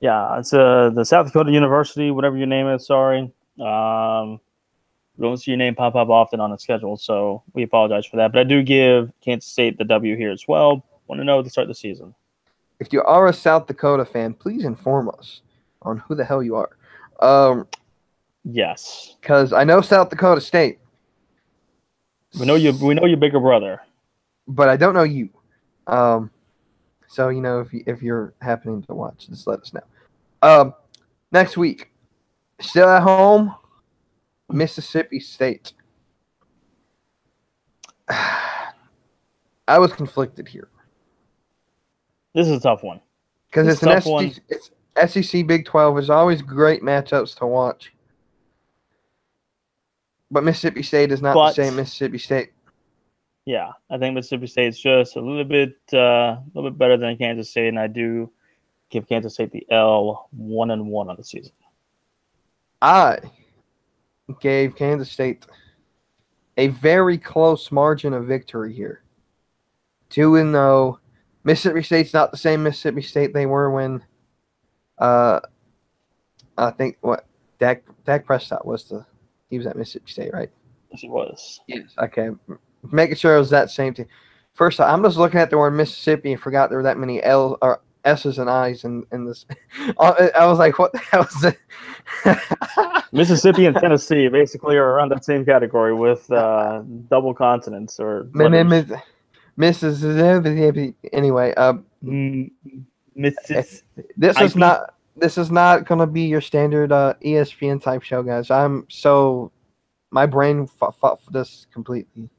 Speaker 2: Yeah, it's the South Dakota University, whatever your name is. Sorry. We don't see your name pop up often on the schedule, so we apologize for that. But I do give Kansas State the W here as well. Want to know to start the season.
Speaker 1: If you are a South Dakota fan, please inform us on who the hell you are.
Speaker 2: Yes,
Speaker 1: because I know South Dakota State.
Speaker 2: We know you. We know your bigger brother,
Speaker 1: but I don't know you. So if you're happening to watch, just let us know. Next week, Still at home, Mississippi State. I was conflicted here
Speaker 2: This is a tough one.
Speaker 1: because
Speaker 2: This is
Speaker 1: it's
Speaker 2: a
Speaker 1: an
Speaker 2: tough one.
Speaker 1: It's SEC Big 12. There's always great matchups to watch. But Mississippi State is not the
Speaker 2: But
Speaker 1: same Mississippi State.
Speaker 2: yeah, I think Mississippi State's just a little bit better than Kansas State, and I do give Kansas State the L 1-1 on the season.
Speaker 1: I gave Kansas State a very close margin of victory here. 2-0. Mississippi State's not the same Mississippi State they were when I think Dak Prescott was he was at Mississippi State, right?
Speaker 2: Yes, he was.
Speaker 1: Yes. Okay. Making sure it was that same team. First, I'm just looking at the word Mississippi and forgot there were that many L's or S's and I's in this. I was like, what the hell is it?
Speaker 2: Mississippi and Tennessee basically are around that same category with double consonants or
Speaker 1: Mississippi. Anyway, this is not going to be your standard ESPN type show, guys. My brain fought for this completely.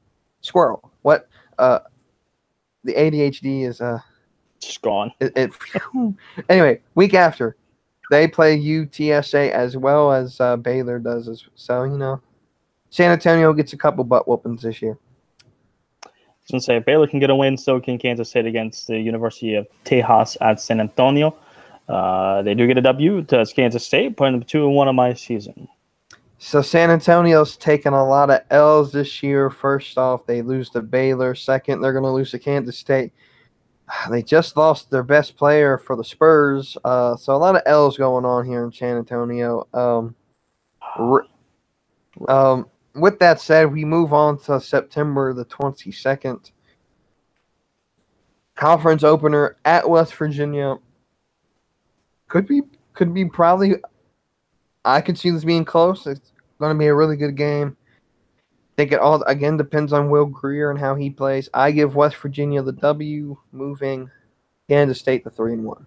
Speaker 1: Squirrel. What? The ADHD is
Speaker 2: just gone.
Speaker 1: Anyway, week after, they play UTSA as well as Baylor does. So, San Antonio gets a couple butt whoopings this year.
Speaker 2: I was going to say, if Baylor can get a win, so can Kansas State against the University of Tejas at San Antonio. They do get a W to Kansas State, putting them 2-1 on my season.
Speaker 1: So San Antonio's taken a lot of L's this year. First off, they lose to Baylor. Second, they're going to lose to Kansas State. They just lost their best player for the Spurs. So a lot of L's going on here in San Antonio. With that said, we move on to September the 22nd. Conference opener at West Virginia. Could be probably. I could see this being close. It's going to be a really good game. I think it all again depends on Will Greer and how he plays. I give West Virginia the W, moving Kansas State the 3-1.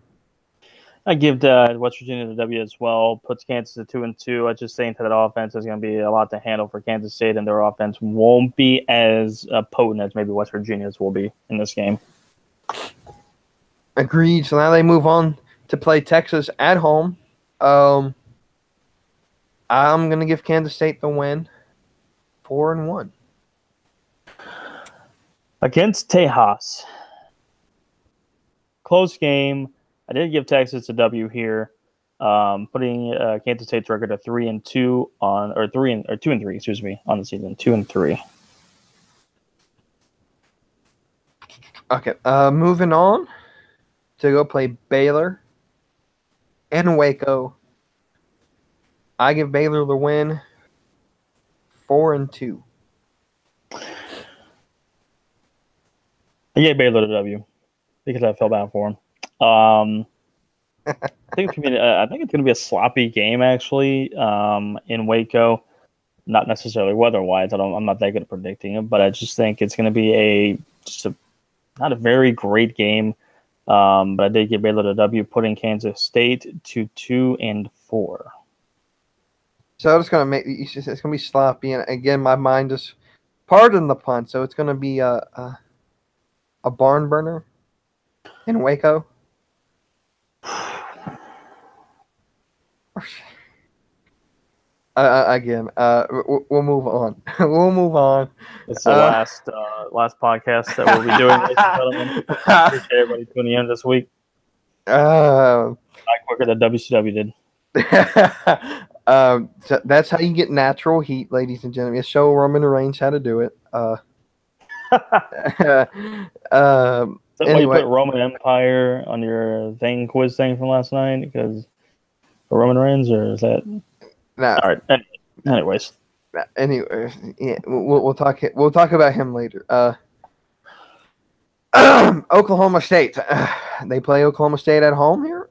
Speaker 2: I give West Virginia the W as well. Puts Kansas at 2-2. I just think that offense is going to be a lot to handle for Kansas State, and their offense won't be as potent as maybe West Virginia's will be in this game.
Speaker 1: Agreed. So now they move on to play Texas at home. I'm going to give Kansas State the win, 4-1.
Speaker 2: Against Tejas. Close game. I did give Texas a W here, putting Kansas State's record at 3-2 on, or 2-3, excuse me, on the season, 2-3.
Speaker 1: Okay, moving on to go play Baylor in Waco. I give Baylor the win, 4-2.
Speaker 2: I gave Baylor the W because I felt bad for him. I think it's gonna be a sloppy game actually in Waco. Not necessarily weather-wise. I'm not that good at predicting it, but I just think it's gonna be not a very great game. But I did give Baylor the W, putting Kansas State to 2-4.
Speaker 1: So it's gonna it's gonna be sloppy, and again, my mind just pardon the pun. So it's gonna be a barn burner in Waco. Again, we'll move on. We'll move on.
Speaker 2: It's the last podcast that we'll be doing, ladies and gentlemen. Appreciate everybody tuning in this week. Not quicker than WCW did.
Speaker 1: So that's how you get natural heat, ladies and gentlemen. Show Roman Reigns how to do it.
Speaker 2: Is that
Speaker 1: anyway.
Speaker 2: why you put Roman Empire on your quiz thing from last night? Because Roman Reigns, or is that?
Speaker 1: No.
Speaker 2: All right. Anyways.
Speaker 1: Anyway, yeah, we'll talk. We'll talk about him later. Oklahoma State. They play Oklahoma State at home here.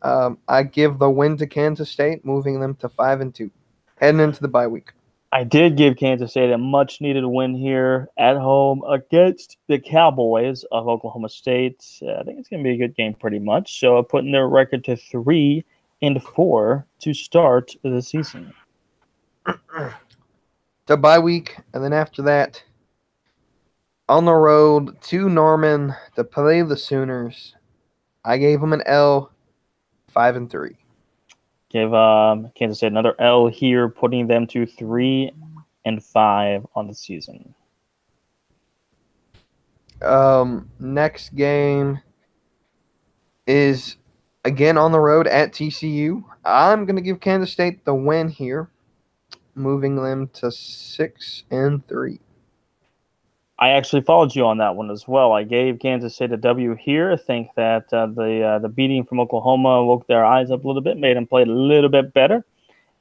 Speaker 1: I give the win to Kansas State, moving them to 5-2, heading into the bye week.
Speaker 2: I did give Kansas State a much-needed win here at home against the Cowboys of Oklahoma State. I think it's going to be a good game pretty much. So putting their record to 3-4 to start the season.
Speaker 1: to bye week, and then after that, on the road to Norman to play the Sooners. I gave them an L, 5-3.
Speaker 2: Give Kansas State another L here, putting them to 3-5 on the season.
Speaker 1: Next game is again on the road at TCU. I'm going to give Kansas State the win here, moving them to 6-3.
Speaker 2: I actually followed you on that one as well. I gave Kansas State a W here. I think that the beating from Oklahoma woke their eyes up a little bit, made them play a little bit better,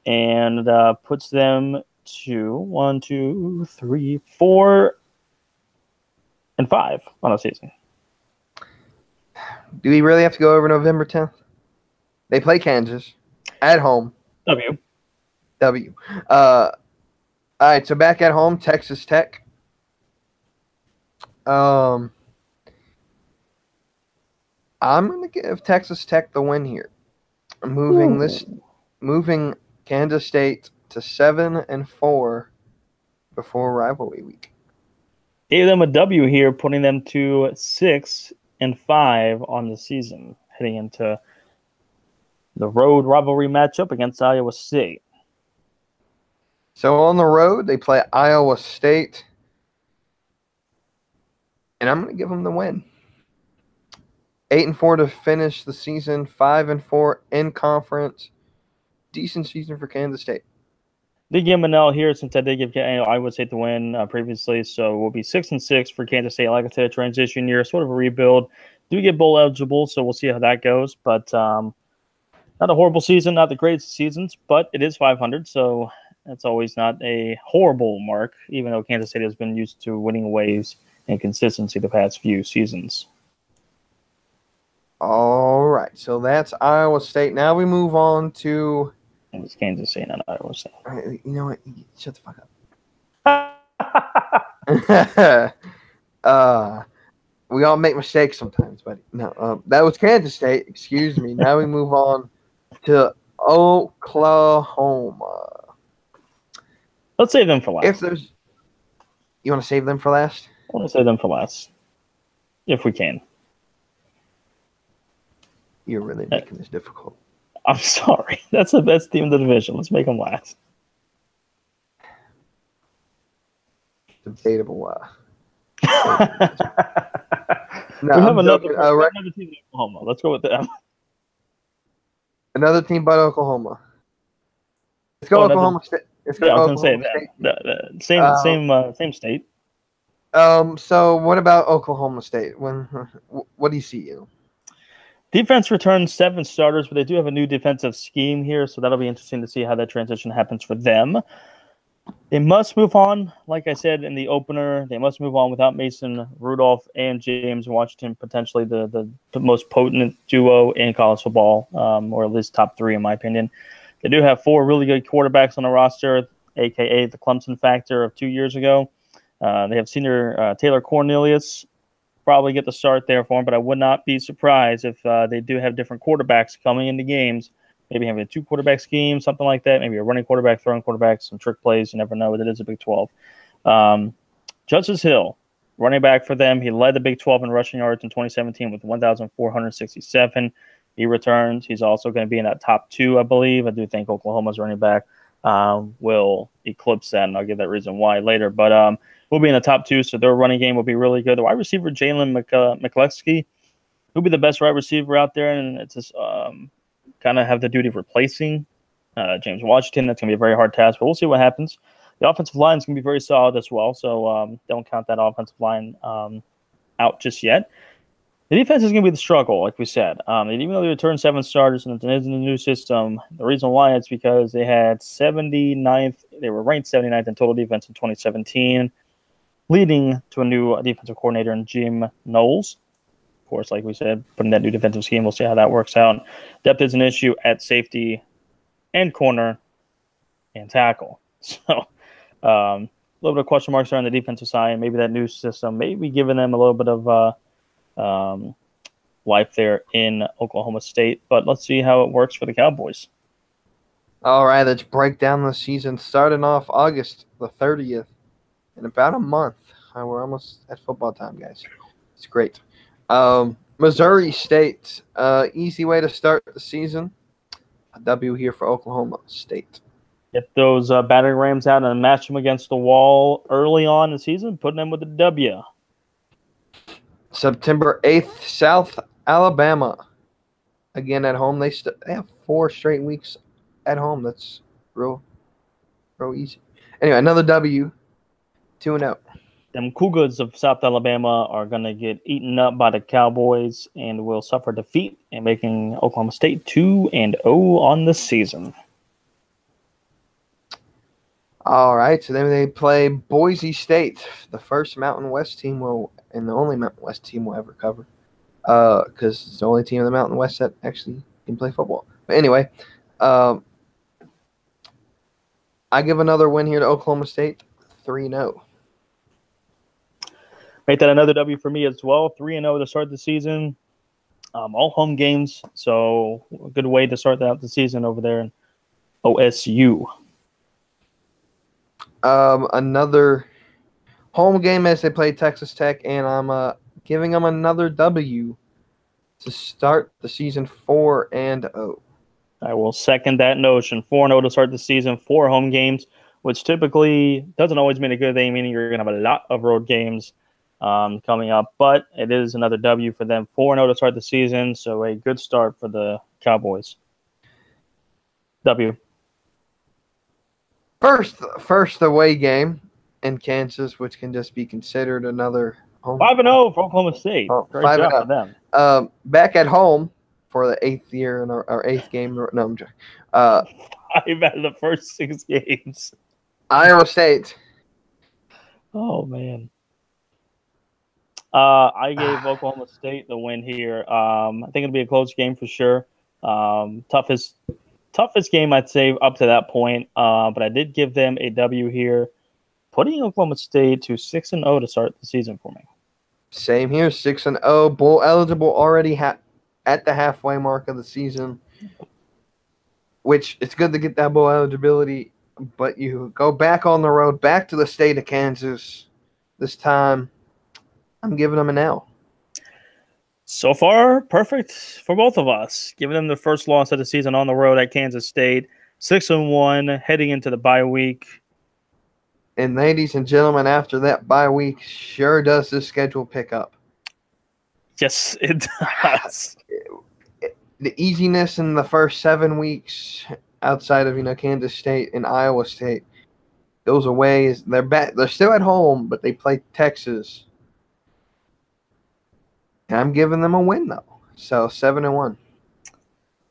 Speaker 2: and puts them to 1, 2, 3, 4, and 5 on the season.
Speaker 1: Do we really have to go over November 10th? They play Kansas at home.
Speaker 2: W.
Speaker 1: All right, so back at home, Texas Tech. I'm going to give Texas Tech the win here. Moving Kansas State to 7-4 before rivalry week.
Speaker 2: Gave them a W here, putting them to 6-5 on the season, heading into the road rivalry matchup against Iowa State.
Speaker 1: So on the road, they play Iowa State, and I'm going to give them the win. 8-4 to finish the season, 5-4 in conference. Decent season for Kansas State.
Speaker 2: Did give them an L here since I did give Iowa State the win previously, so we'll be 6-6 for Kansas State. Like I said, a transition year, sort of a rebuild. Do get bowl eligible, so we'll see how that goes. But not a horrible season, not the greatest seasons, but it is 500, so that's always not a horrible mark, even though Kansas State has been used to winning ways and consistency the past few seasons.
Speaker 1: All right, so that's Iowa State. Now we move on to...
Speaker 2: It was Kansas State, not Iowa State.
Speaker 1: You know what? Shut the fuck up. We all make mistakes sometimes, buddy. No, that was Kansas State. Excuse me. Now we move on to Oklahoma.
Speaker 2: Let's save them for last.
Speaker 1: You want to save them for last?
Speaker 2: I want to save them for last, if we can.
Speaker 1: You're really making this difficult.
Speaker 2: I'm sorry. That's the best team in the division. Let's make them last.
Speaker 1: Debatable.
Speaker 2: No, we have another team in Oklahoma. Let's go with them.
Speaker 1: Another team but Oklahoma. Let's go Oklahoma State.
Speaker 2: I was going to say that. Same state.
Speaker 1: So what about Oklahoma State? What do you see?
Speaker 2: Defense returns 7 starters, but they do have a new defensive scheme here, so that'll be interesting to see how that transition happens for them. They must move on, like I said in the opener. They must move on without Mason Rudolph and James Washington, potentially the most potent duo in college football, or at least top 3 in my opinion. They do have 4 really good quarterbacks on the roster, a.k.a. the Clemson factor of 2 years ago. They have senior Taylor Cornelius. Probably get the start there for him, but I would not be surprised if they do have different quarterbacks coming into games. Maybe having a 2-quarterback scheme, something like that. Maybe a running quarterback, throwing quarterback, some trick plays. You never know. It is a Big 12. Justice Hill, running back for them. He led the Big 12 in rushing yards in 2017 with 1,467. He returns. He's also going to be in that top 2, I believe. I do think Oklahoma's running back will eclipse that, and I'll give that reason why later. But will be in the top 2, so their running game will be really good. The wide receiver, Jalen McCleskey, he'll be the best wide receiver out there, and it's just kind of have the duty of replacing James Washington. That's going to be a very hard task, but we'll see what happens. The offensive line is going to be very solid as well, so don't count that offensive line out just yet. The defense is going to be the struggle, like we said. And even though they returned 7 starters and it is in the new system, the reason why it's because they had 79th. They were ranked 79th in total defense in 2017, leading to a new defensive coordinator in Jim Knowles. Of course, like we said, putting that new defensive scheme, we'll see how that works out. Depth is an issue at safety and corner and tackle. So a little bit of question marks there on the defensive side. Maybe that new system may be giving them a little bit of life there in Oklahoma State. But let's see how it works for the Cowboys.
Speaker 1: All right, let's break down the season starting off August the 30th in about a month. We're almost at football time, guys. It's great. Missouri State, easy way to start the season. A W here for Oklahoma State.
Speaker 2: Get those battering rams out and match them against the wall early on in the season, putting them with a W.
Speaker 1: September 8th, South Alabama. Again at home. They have 4 straight weeks at home. That's real easy. Anyway, another W, 2-0.
Speaker 2: Them Cougars of South Alabama are going to get eaten up by the Cowboys and will suffer defeat and making Oklahoma State 2-0 on the season.
Speaker 1: All right, so then they play Boise State, the first Mountain West team and the only Mountain West team we'll ever cover, because it's the only team in the Mountain West that actually can play football. But anyway, I give another win here to Oklahoma State, 3-0.
Speaker 2: Make that another W for me as well, 3-0 to start the season. All home games, so a good way to start out the season over there in OSU.
Speaker 1: Another home game as they play Texas Tech, and I'm giving them another W to start the season 4-0.
Speaker 2: I will second that notion. 4-0 to start the season, 4 home games, which typically doesn't always mean a good thing, meaning you're going to have a lot of road games coming up. But it is another W for them. 4-0 to start the season, so a good start for the Cowboys. W.
Speaker 1: First away game in Kansas, which can just be considered another home.
Speaker 2: 5-0 for Oklahoma State. Great job for them.
Speaker 1: Back at home for the 8th year in our 8th game. No, I'm joking.
Speaker 2: 5 out of the first 6 games.
Speaker 1: Iowa State.
Speaker 2: Oh, man. I gave Oklahoma State the win here. I think it'll be a close game for sure. Toughest game, I'd say, up to that point. But I did give them a W here, putting Oklahoma State to 6-0 to start the season for me.
Speaker 1: Same here, 6-0. Bowl eligible already at the halfway mark of the season, which it's good to get that bowl eligibility. But you go back on the road, back to the state of Kansas. This time, I'm giving them an L.
Speaker 2: So far, perfect for both of us. Giving them the first loss of the season on the road at Kansas State. 6-1, heading into the bye week.
Speaker 1: And ladies and gentlemen, after that bye week, sure does this schedule pick up.
Speaker 2: Yes, it does.
Speaker 1: The easiness in the first 7 weeks outside of Kansas State and Iowa State goes away. They're back. They're still at home, but they play Texas. And I'm giving them a win though. So 7-1.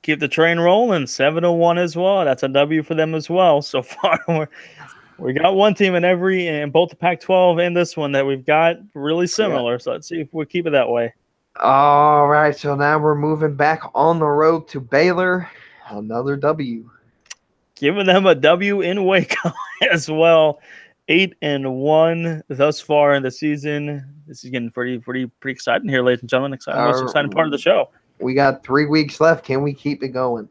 Speaker 2: Keep the train rolling. 7-1 as well. That's a W for them as well. So far, we got one team in both the Pac-12 and this one that we've got really similar. Yeah. So let's see if we keep it that way.
Speaker 1: All right. So now we're moving back on the road to Baylor. Another W.
Speaker 2: Giving them a W in Waco as well. 8-1 thus far in the season. This is getting pretty exciting here, ladies and gentlemen. Most exciting part of the show.
Speaker 1: We got 3 weeks left. Can we keep it going?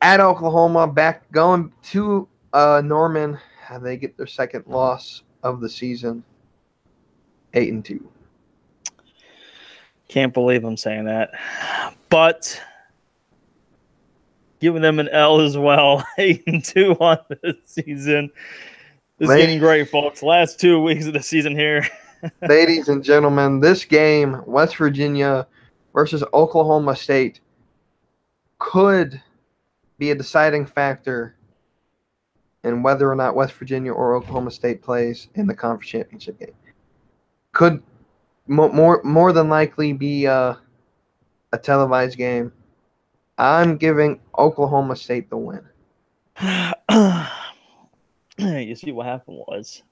Speaker 1: At Oklahoma, back going to Norman. They get their second loss of the season. 8-2.
Speaker 2: Can't believe I'm saying that. But giving them an L as well. 8-2 on the season. This is getting great, folks. Last 2 weeks of the season here.
Speaker 1: Ladies and gentlemen, this game, West Virginia versus Oklahoma State, could be a deciding factor in whether or not West Virginia or Oklahoma State plays in the conference championship game. Could more than likely be a televised game. I'm giving Oklahoma State the win.
Speaker 2: You see, what happened was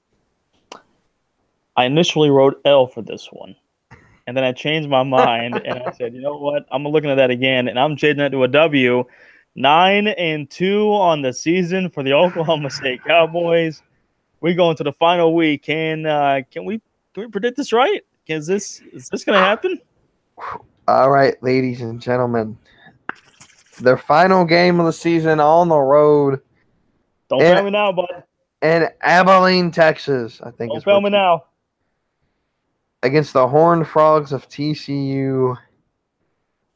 Speaker 2: I initially wrote L for this one, and then I changed my mind, and I said, you know what? I'm looking at that again, and I'm changing that to a W. 9-2 on the season for the Oklahoma State Cowboys. We go into the final week. Can we predict this right? Is this going to happen?
Speaker 1: All right, ladies and gentlemen. Their final game of the season on the road
Speaker 2: Don't fail me now, bud.
Speaker 1: in Abilene, Texas. I think
Speaker 2: Don't fail me now.
Speaker 1: Against the Horned Frogs of TCU.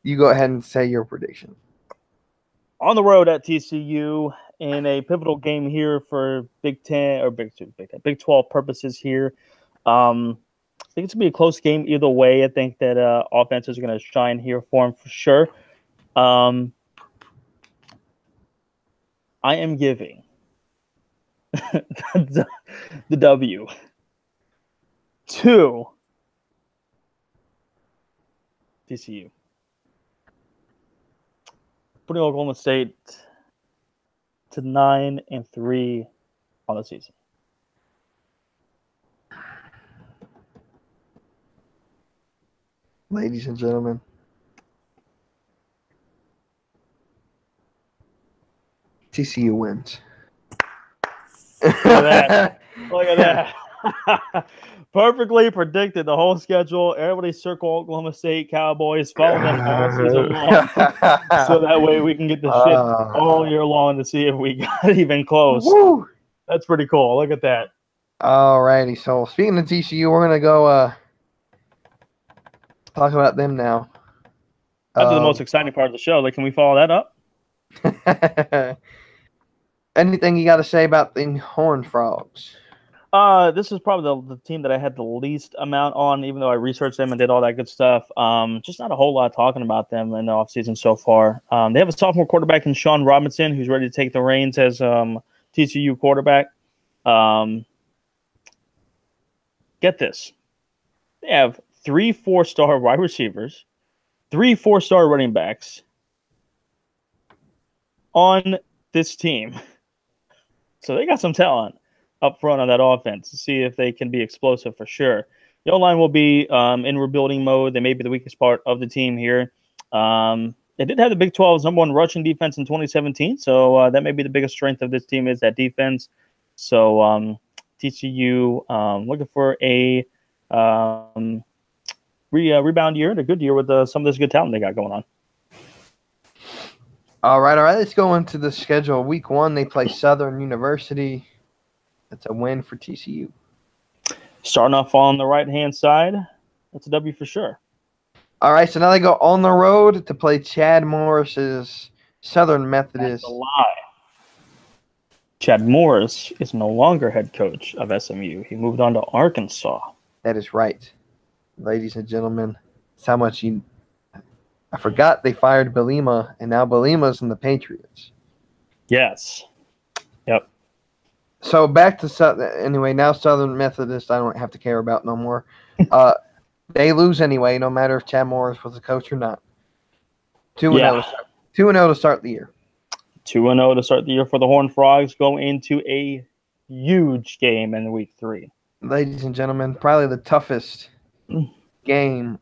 Speaker 1: You go ahead and say your prediction.
Speaker 2: On the road at TCU in a pivotal game here for Big 12 purposes here. I think it's going to be a close game either way. I think that offenses are going to shine here for them for sure. I am giving the W to TCU. Putting Oklahoma State to 9-3 on the season.
Speaker 1: Ladies and gentlemen, TCU wins.
Speaker 2: Look at that. Look at that. Perfectly predicted the whole schedule. Everybody circle Oklahoma State Cowboys. Follow them all season long. So that way we can get the shit all year long to see if we got even close.
Speaker 1: Woo.
Speaker 2: That's pretty cool. Look at that.
Speaker 1: All righty. So speaking of TCU, we're going to go talk about them now.
Speaker 2: After the most exciting part of the show, can we follow that up?
Speaker 1: Anything you got to say about the Horned Frogs?
Speaker 2: This is probably the team that I had the least amount on, even though I researched them and did all that good stuff. Just not a whole lot talking about them in the offseason so far. They have a sophomore quarterback in Sean Robinson who's ready to take the reins as TCU quarterback. Get this. They have 3 4-star wide receivers, 3 4-star running backs on this team. So they got some talent up front on that offense to see if they can be explosive for sure. The O-line will be in rebuilding mode. They may be the weakest part of the team here. They did have the Big 12's number 1 rushing defense in 2017, so that may be the biggest strength of this team is that defense. So TCU looking for a rebound year and a good year with some of this good talent they got going on.
Speaker 1: All right. Let's go into the schedule. Week 1, they play Southern University. That's a win for TCU.
Speaker 2: Starting off on the right-hand side, that's a W for sure.
Speaker 1: All right, so now they go on the road to play Chad Morris's Southern Methodist.
Speaker 2: That's a lie. Chad Morris is no longer head coach of SMU. He moved on to Arkansas.
Speaker 1: That is right. Ladies and gentlemen, that's how much you... I forgot they fired Belima, and now Belima's in the Patriots.
Speaker 2: Yes. Yep.
Speaker 1: So back to anyway. Now Southern Methodist, I don't have to care about no more. They lose anyway, no matter if Chad Morris was a coach or not. 2-0 to start the year.
Speaker 2: 2-0 to start the year for the Horned Frogs. Go into a huge game in week 3.
Speaker 1: Ladies and gentlemen, probably the toughest game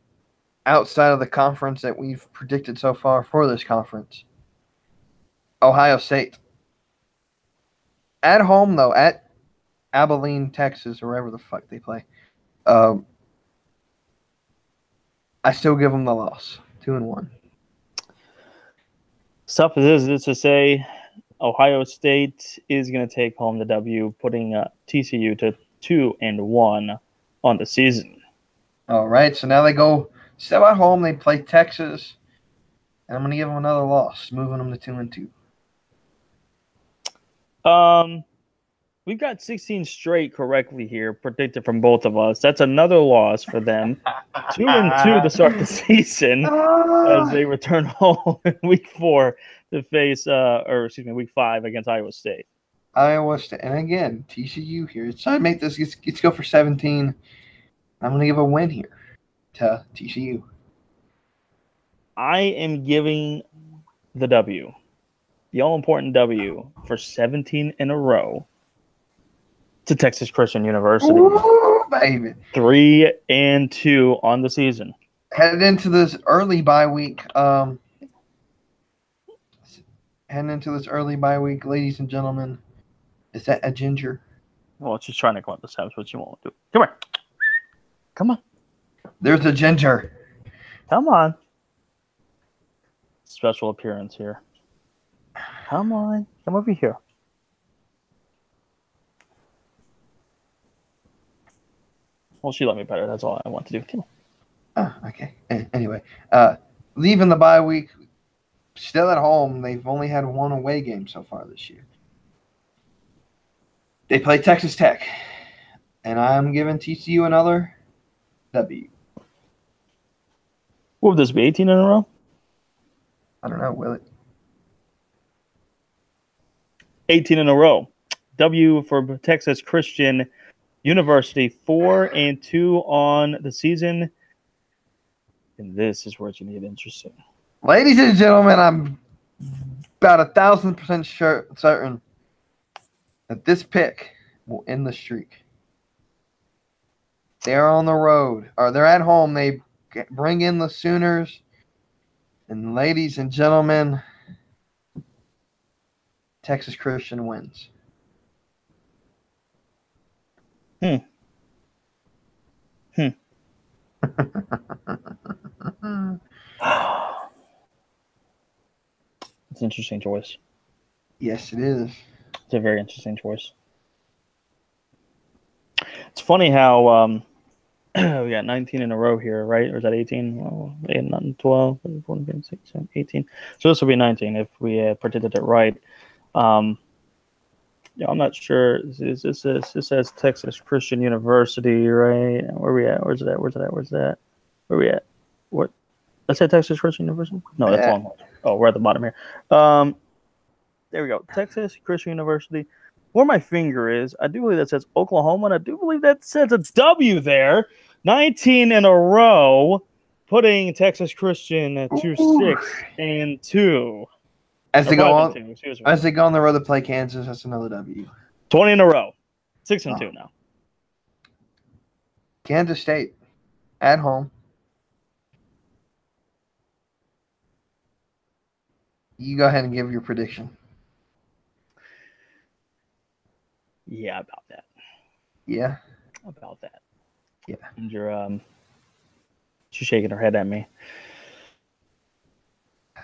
Speaker 1: outside of the conference that we've predicted so far for this conference. Ohio State. At home, though, at Abilene, Texas, or wherever the fuck they play. I still give them the loss. 2-1.
Speaker 2: Tough as it is to say, Ohio State is going to take home the W, putting TCU to 2-1 on the season. All
Speaker 1: right, so now they go still at home. They play Texas, and I'm going to give them another loss, moving them to 2-2.
Speaker 2: We've got 16 straight correctly here, predicted from both of us. That's another loss for them. 2-2 to start the season as they return home in week 4 to face, week 5 against Iowa State.
Speaker 1: Iowa State, and again, TCU here. So I make this. Let's go for 17. I'm going to give a win here to TCU.
Speaker 2: I am giving the W, the all-important W, for 17 in a row to Texas Christian University.
Speaker 1: Ooh, baby.
Speaker 2: 3-2 on the season.
Speaker 1: Headed into this early bye week. Ladies and gentlemen. Is that a ginger?
Speaker 2: Well, she's trying to come up the steps, but she won't do it. Come here. Come on.
Speaker 1: There's a ginger.
Speaker 2: Come on. Special appearance here. Come on. Come over here. Well, she let me better. That's all I want to do.
Speaker 1: Oh, okay. Anyway, leaving the bye week, still at home. They've only had one away game so far this year. They play Texas Tech, and I'm giving TCU another W.
Speaker 2: What would this be, 18 in a row?
Speaker 1: I don't know, will it?
Speaker 2: 18 in a row. W for Texas Christian University, 4-2 on the season. And this is where it's going to get interesting.
Speaker 1: Ladies and gentlemen, I'm about 1,000% certain that this pick will end the streak. They're on the road, or they're at home. They bring in the Sooners. And ladies and gentlemen, Texas Christian wins.
Speaker 2: It's an interesting choice.
Speaker 1: Yes, it is.
Speaker 2: It's a very interesting choice. It's funny how we got 19 in a row here, right? Or is that 18? Well, 8, 9, 12, 14, 15, 16, 18. So this will be 19 if we predicted it right. I'm not sure. This says Texas Christian University, right? Where are we at? Where's it at? Where are we at? What? Let's say Texas Christian University? No, that's long. Oh, we're at the bottom here. There we go. Texas Christian University. Where my finger is, I do believe that says Oklahoma, and I do believe that says a W there. 19 in a row, putting Texas Christian to 6-2.
Speaker 1: As they go on the road to play Kansas, that's another W.
Speaker 2: 20 in a row, 6-2 now.
Speaker 1: Kansas State at home. You go ahead and give your prediction.
Speaker 2: Yeah, about that.
Speaker 1: Yeah,
Speaker 2: about that.
Speaker 1: Yeah.
Speaker 2: And she's shaking her head at me.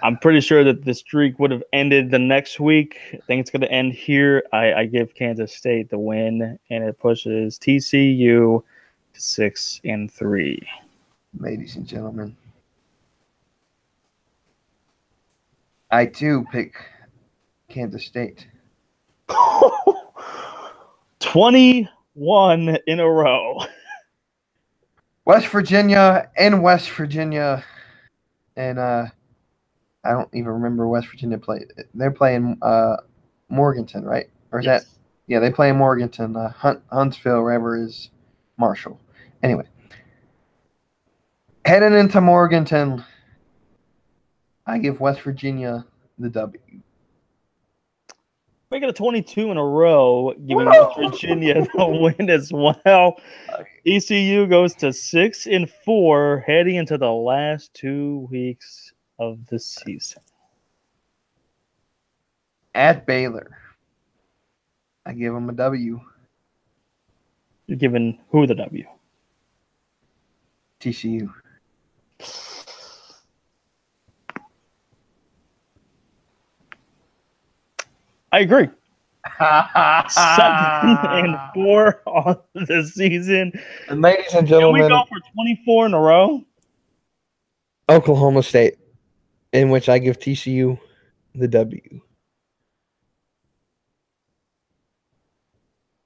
Speaker 2: I'm pretty sure that the streak would have ended the next week. I think it's going to end here. I give Kansas State the win, and it pushes TCU to 6-3.
Speaker 1: Ladies and gentlemen, I too pick Kansas State.
Speaker 2: 21 in a row.
Speaker 1: West Virginia, and I don't even remember West Virginia play. They're playing Morganton, right? Or is that? Yeah, they play in Morganton. Huntsville, wherever is Marshall. Anyway, heading into Morganton, I give West Virginia the W.
Speaker 2: Making a 22 in a row, giving West Virginia the win as well. ECU goes to 6-4, heading into the last 2 weeks of the season.
Speaker 1: At Baylor, I give them a W.
Speaker 2: You're giving who the W?
Speaker 1: TCU.
Speaker 2: I agree. 7-4 on the season.
Speaker 1: And ladies and gentlemen,
Speaker 2: can we go for 24 in a row?
Speaker 1: Oklahoma State, in which I give TCU the W.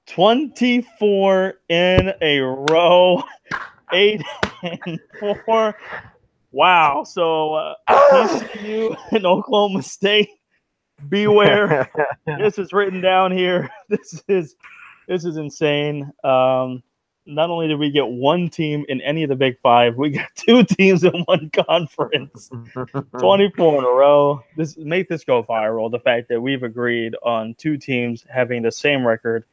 Speaker 2: 24 in a row. 8-4. Wow. So TCU and Oklahoma State, beware. This is written down here. This is insane. Not only did we get one team in any of the Big Five, we got two teams in one conference. 24 in a row. Make this go viral. The fact that we've agreed on two teams having the same record.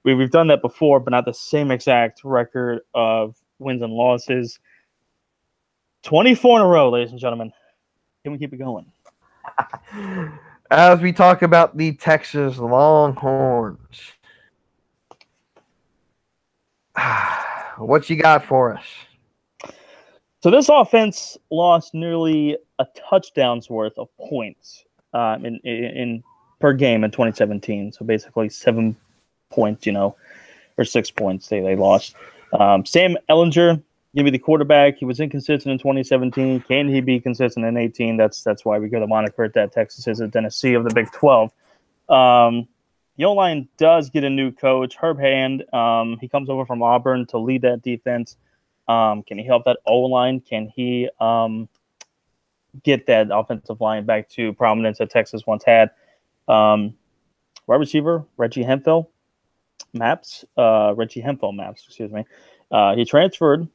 Speaker 2: We've done that before, but not the same exact record of wins and losses. 24 in a row, ladies and gentlemen. Can we keep it going?
Speaker 1: As we talk about the Texas Longhorns, what you got for us?
Speaker 2: So this offense lost nearly a touchdown's worth of points in per game in 2017. So basically 7 points, or 6 points they lost. Sam Ellinger, give me the quarterback. He was inconsistent in 2017. Can he be consistent in 18? That's why we go the moniker that Texas is the Tennessee of the Big 12. The O-line does get a new coach, Herb Hand. He comes over from Auburn to lead that defense. Can he help that O-line? Can he get that offensive line back to prominence that Texas once had? Wide receiver, Reggie Hemphill Maps, excuse me. He transferred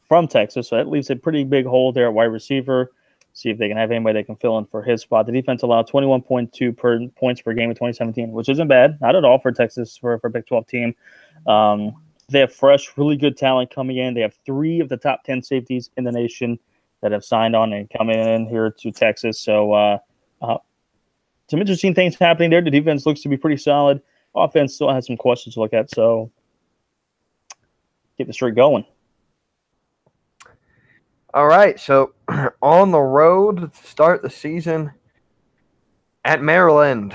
Speaker 2: from Texas, so that leaves a pretty big hole there at wide receiver. See if they can have anybody that can fill in for his spot. The defense allowed 21.2 points per game in 2017, which isn't bad. Not at all for Texas for a Big 12 team. They have fresh, really good talent coming in. They have 3 of the top 10 safeties in the nation that have signed on and coming in here to Texas. So some interesting things happening there. The defense looks to be pretty solid. Offense still has some questions to look at. So get the streak going.
Speaker 1: All right, so on the road to start the season at Maryland.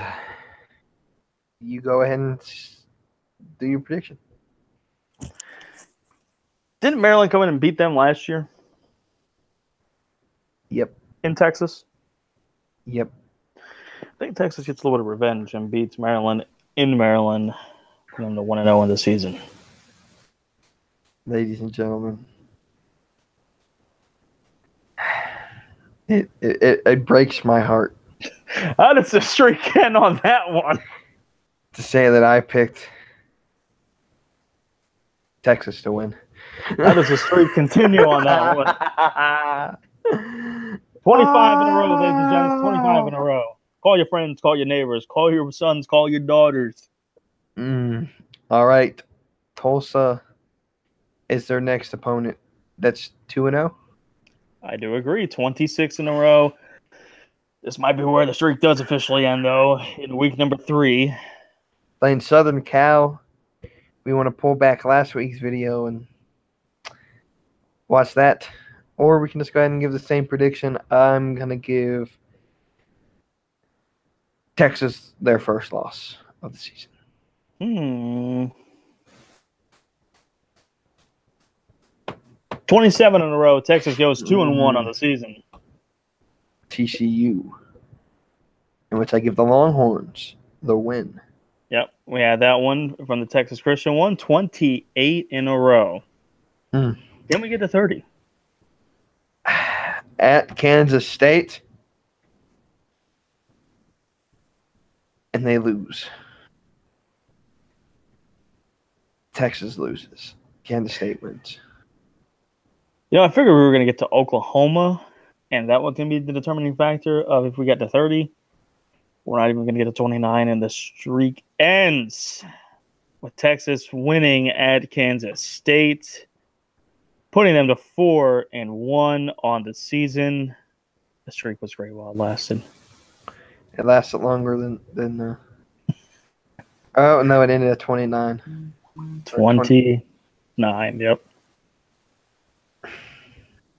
Speaker 1: You go ahead and do your prediction.
Speaker 2: Didn't Maryland come in and beat them last year?
Speaker 1: Yep.
Speaker 2: In Texas?
Speaker 1: Yep.
Speaker 2: I think Texas gets a little bit of revenge and beats Maryland in Maryland, putting them to 1-0 in the season.
Speaker 1: Ladies and gentlemen, it breaks my heart.
Speaker 2: How does the streak end on that one?
Speaker 1: To say that I picked Texas to win.
Speaker 2: How does the streak continue on that one? 25 in a row, ladies and gentlemen. 25 in a row. Call your friends, call your neighbors, call your sons, call your daughters.
Speaker 1: All right. Tulsa is their next opponent. That's 2-0.
Speaker 2: I do agree. 26 in a row. This might be where the streak does officially end, though, in week number 3.
Speaker 1: Playing Southern Cal. We want to pull back last week's video and watch that. Or we can just go ahead and give the same prediction. I'm going to give Texas their first loss of the season.
Speaker 2: 27 in a row. Texas goes 2-1 on the season.
Speaker 1: TCU, in which I give the Longhorns the win.
Speaker 2: Yep, we had that one from the Texas Christian one. 28 in a row. Can we get to 30?
Speaker 1: At Kansas State, and they lose. Texas loses. Kansas State wins.
Speaker 2: I figured we were going to get to Oklahoma, and that was going to be the determining factor of if we get to 30. We're not even going to get to 29, and the streak ends with Texas winning at Kansas State, putting them to 4-1 on the season. The streak was great while it lasted.
Speaker 1: It lasted longer than oh, no, it ended at 29.
Speaker 2: 29, yep.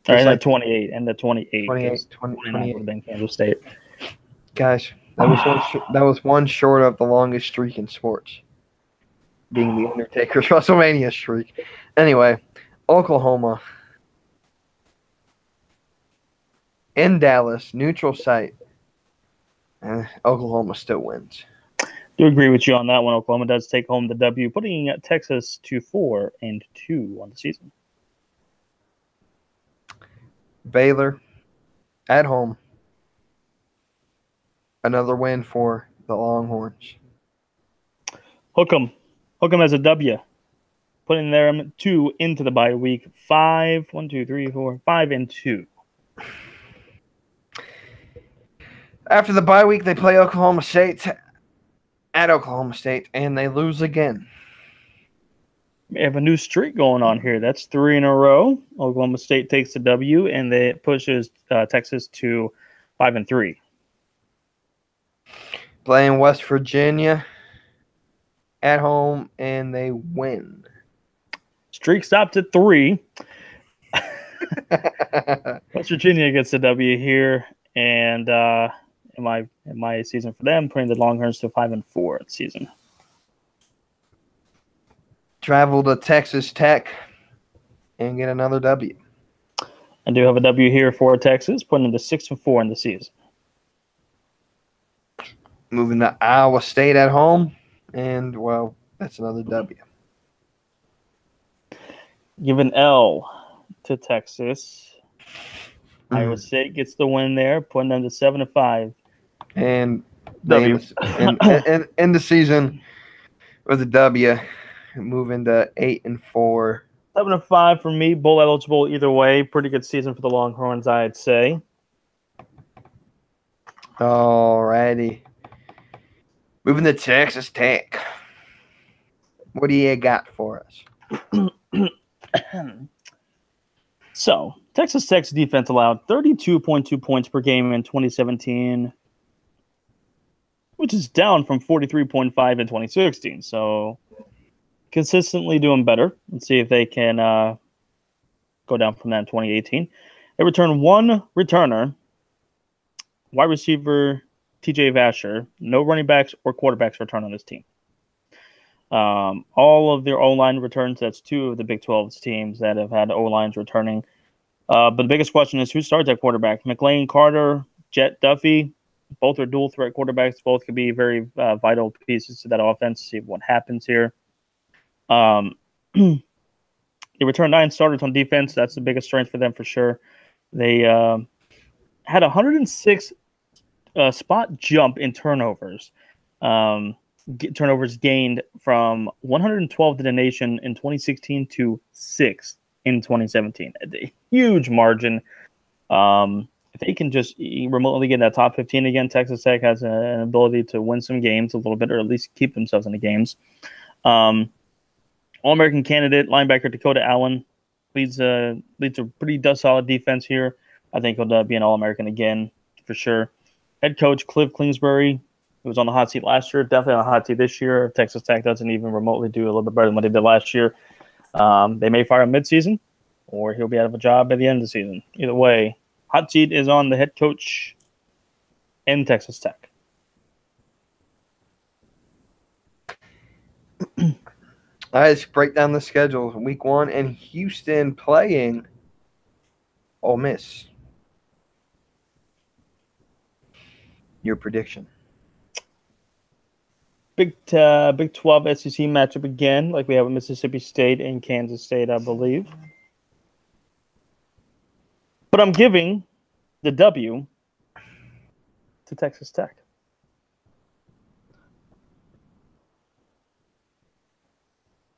Speaker 2: All right, like 28, and the 28. 29 would have been Kansas State.
Speaker 1: Guys, that was one short of the longest streak in sports, being the Undertaker's WrestleMania streak. Anyway, Oklahoma in Dallas, neutral site, and Oklahoma still wins.
Speaker 2: Do agree with you on that one. Oklahoma does take home the W, putting Texas to 4-2 on the season.
Speaker 1: Baylor at home. Another win for the Longhorns.
Speaker 2: Hook 'em as a W. Putting them 2 into the bye week. 5-2.
Speaker 1: After the bye week, they play Oklahoma State at Oklahoma State, and they lose again.
Speaker 2: We have a new streak going on here. That's 3 in a row. Oklahoma State takes the W, and it pushes Texas to 5-3.
Speaker 1: Playing West Virginia at home, and they win.
Speaker 2: Streak stopped at 3. West Virginia gets the W here, and in my season for them, putting the Longhorns to 5-4 this season.
Speaker 1: Travel to Texas Tech and get another W.
Speaker 2: I do have a W here for Texas, putting them to 6-4 in the season.
Speaker 1: Moving to Iowa State at home, and, well, that's another W.
Speaker 2: Give an L to Texas. Iowa State gets the win there, putting them to 7-5.
Speaker 1: And
Speaker 2: W.
Speaker 1: in the season with a W, moving to 8-4.
Speaker 2: 7-5 for me, bowl eligible either way. Pretty good season for the Longhorns, I'd say.
Speaker 1: Alrighty. Moving to Texas Tech. What do you got for us?
Speaker 2: So, Texas Tech's defense allowed 32.2 points per game in 2017, which is down from 43.5 in 2016. So, consistently doing better. Let's see if they can go down from that in 2018. They returned one returner, wide receiver TJ Vasher. No running backs or quarterbacks return on this team. All of their O-line returns, that's two of the Big 12's teams that have had O-lines returning. But the biggest question is who starts at quarterback? McLean, Carter, Jet, Duffy. Both are dual threat quarterbacks. Both could be very vital pieces to that offense. See what happens here. They returned 9 starters on defense. That's the biggest strength for them for sure. They had 106 spot jump in turnovers. Turnovers gained from 112 to the nation in 2016 to 6 in 2017. A huge margin. If they can just remotely get in that top 15 again, Texas Tech has an ability to win some games a little bit, or at least keep themselves in the games. All-American candidate, linebacker Dakota Allen leads a pretty solid defense here. I think he'll be an All-American again for sure. Head coach Cliff Kingsbury, who was on the hot seat last year, definitely on the hot seat this year. Texas Tech doesn't even remotely do a little bit better than what they did last year. They may fire him mid-season, or he'll be out of a job at the end of the season. Either way, hot seat is on the head coach in Texas Tech.
Speaker 1: All right, let's break down the schedule. Week 1 in Houston playing Ole Miss. Your prediction?
Speaker 2: Big 12 SEC matchup again, like we have with Mississippi State and Kansas State, I believe. But I'm giving the W to Texas Tech.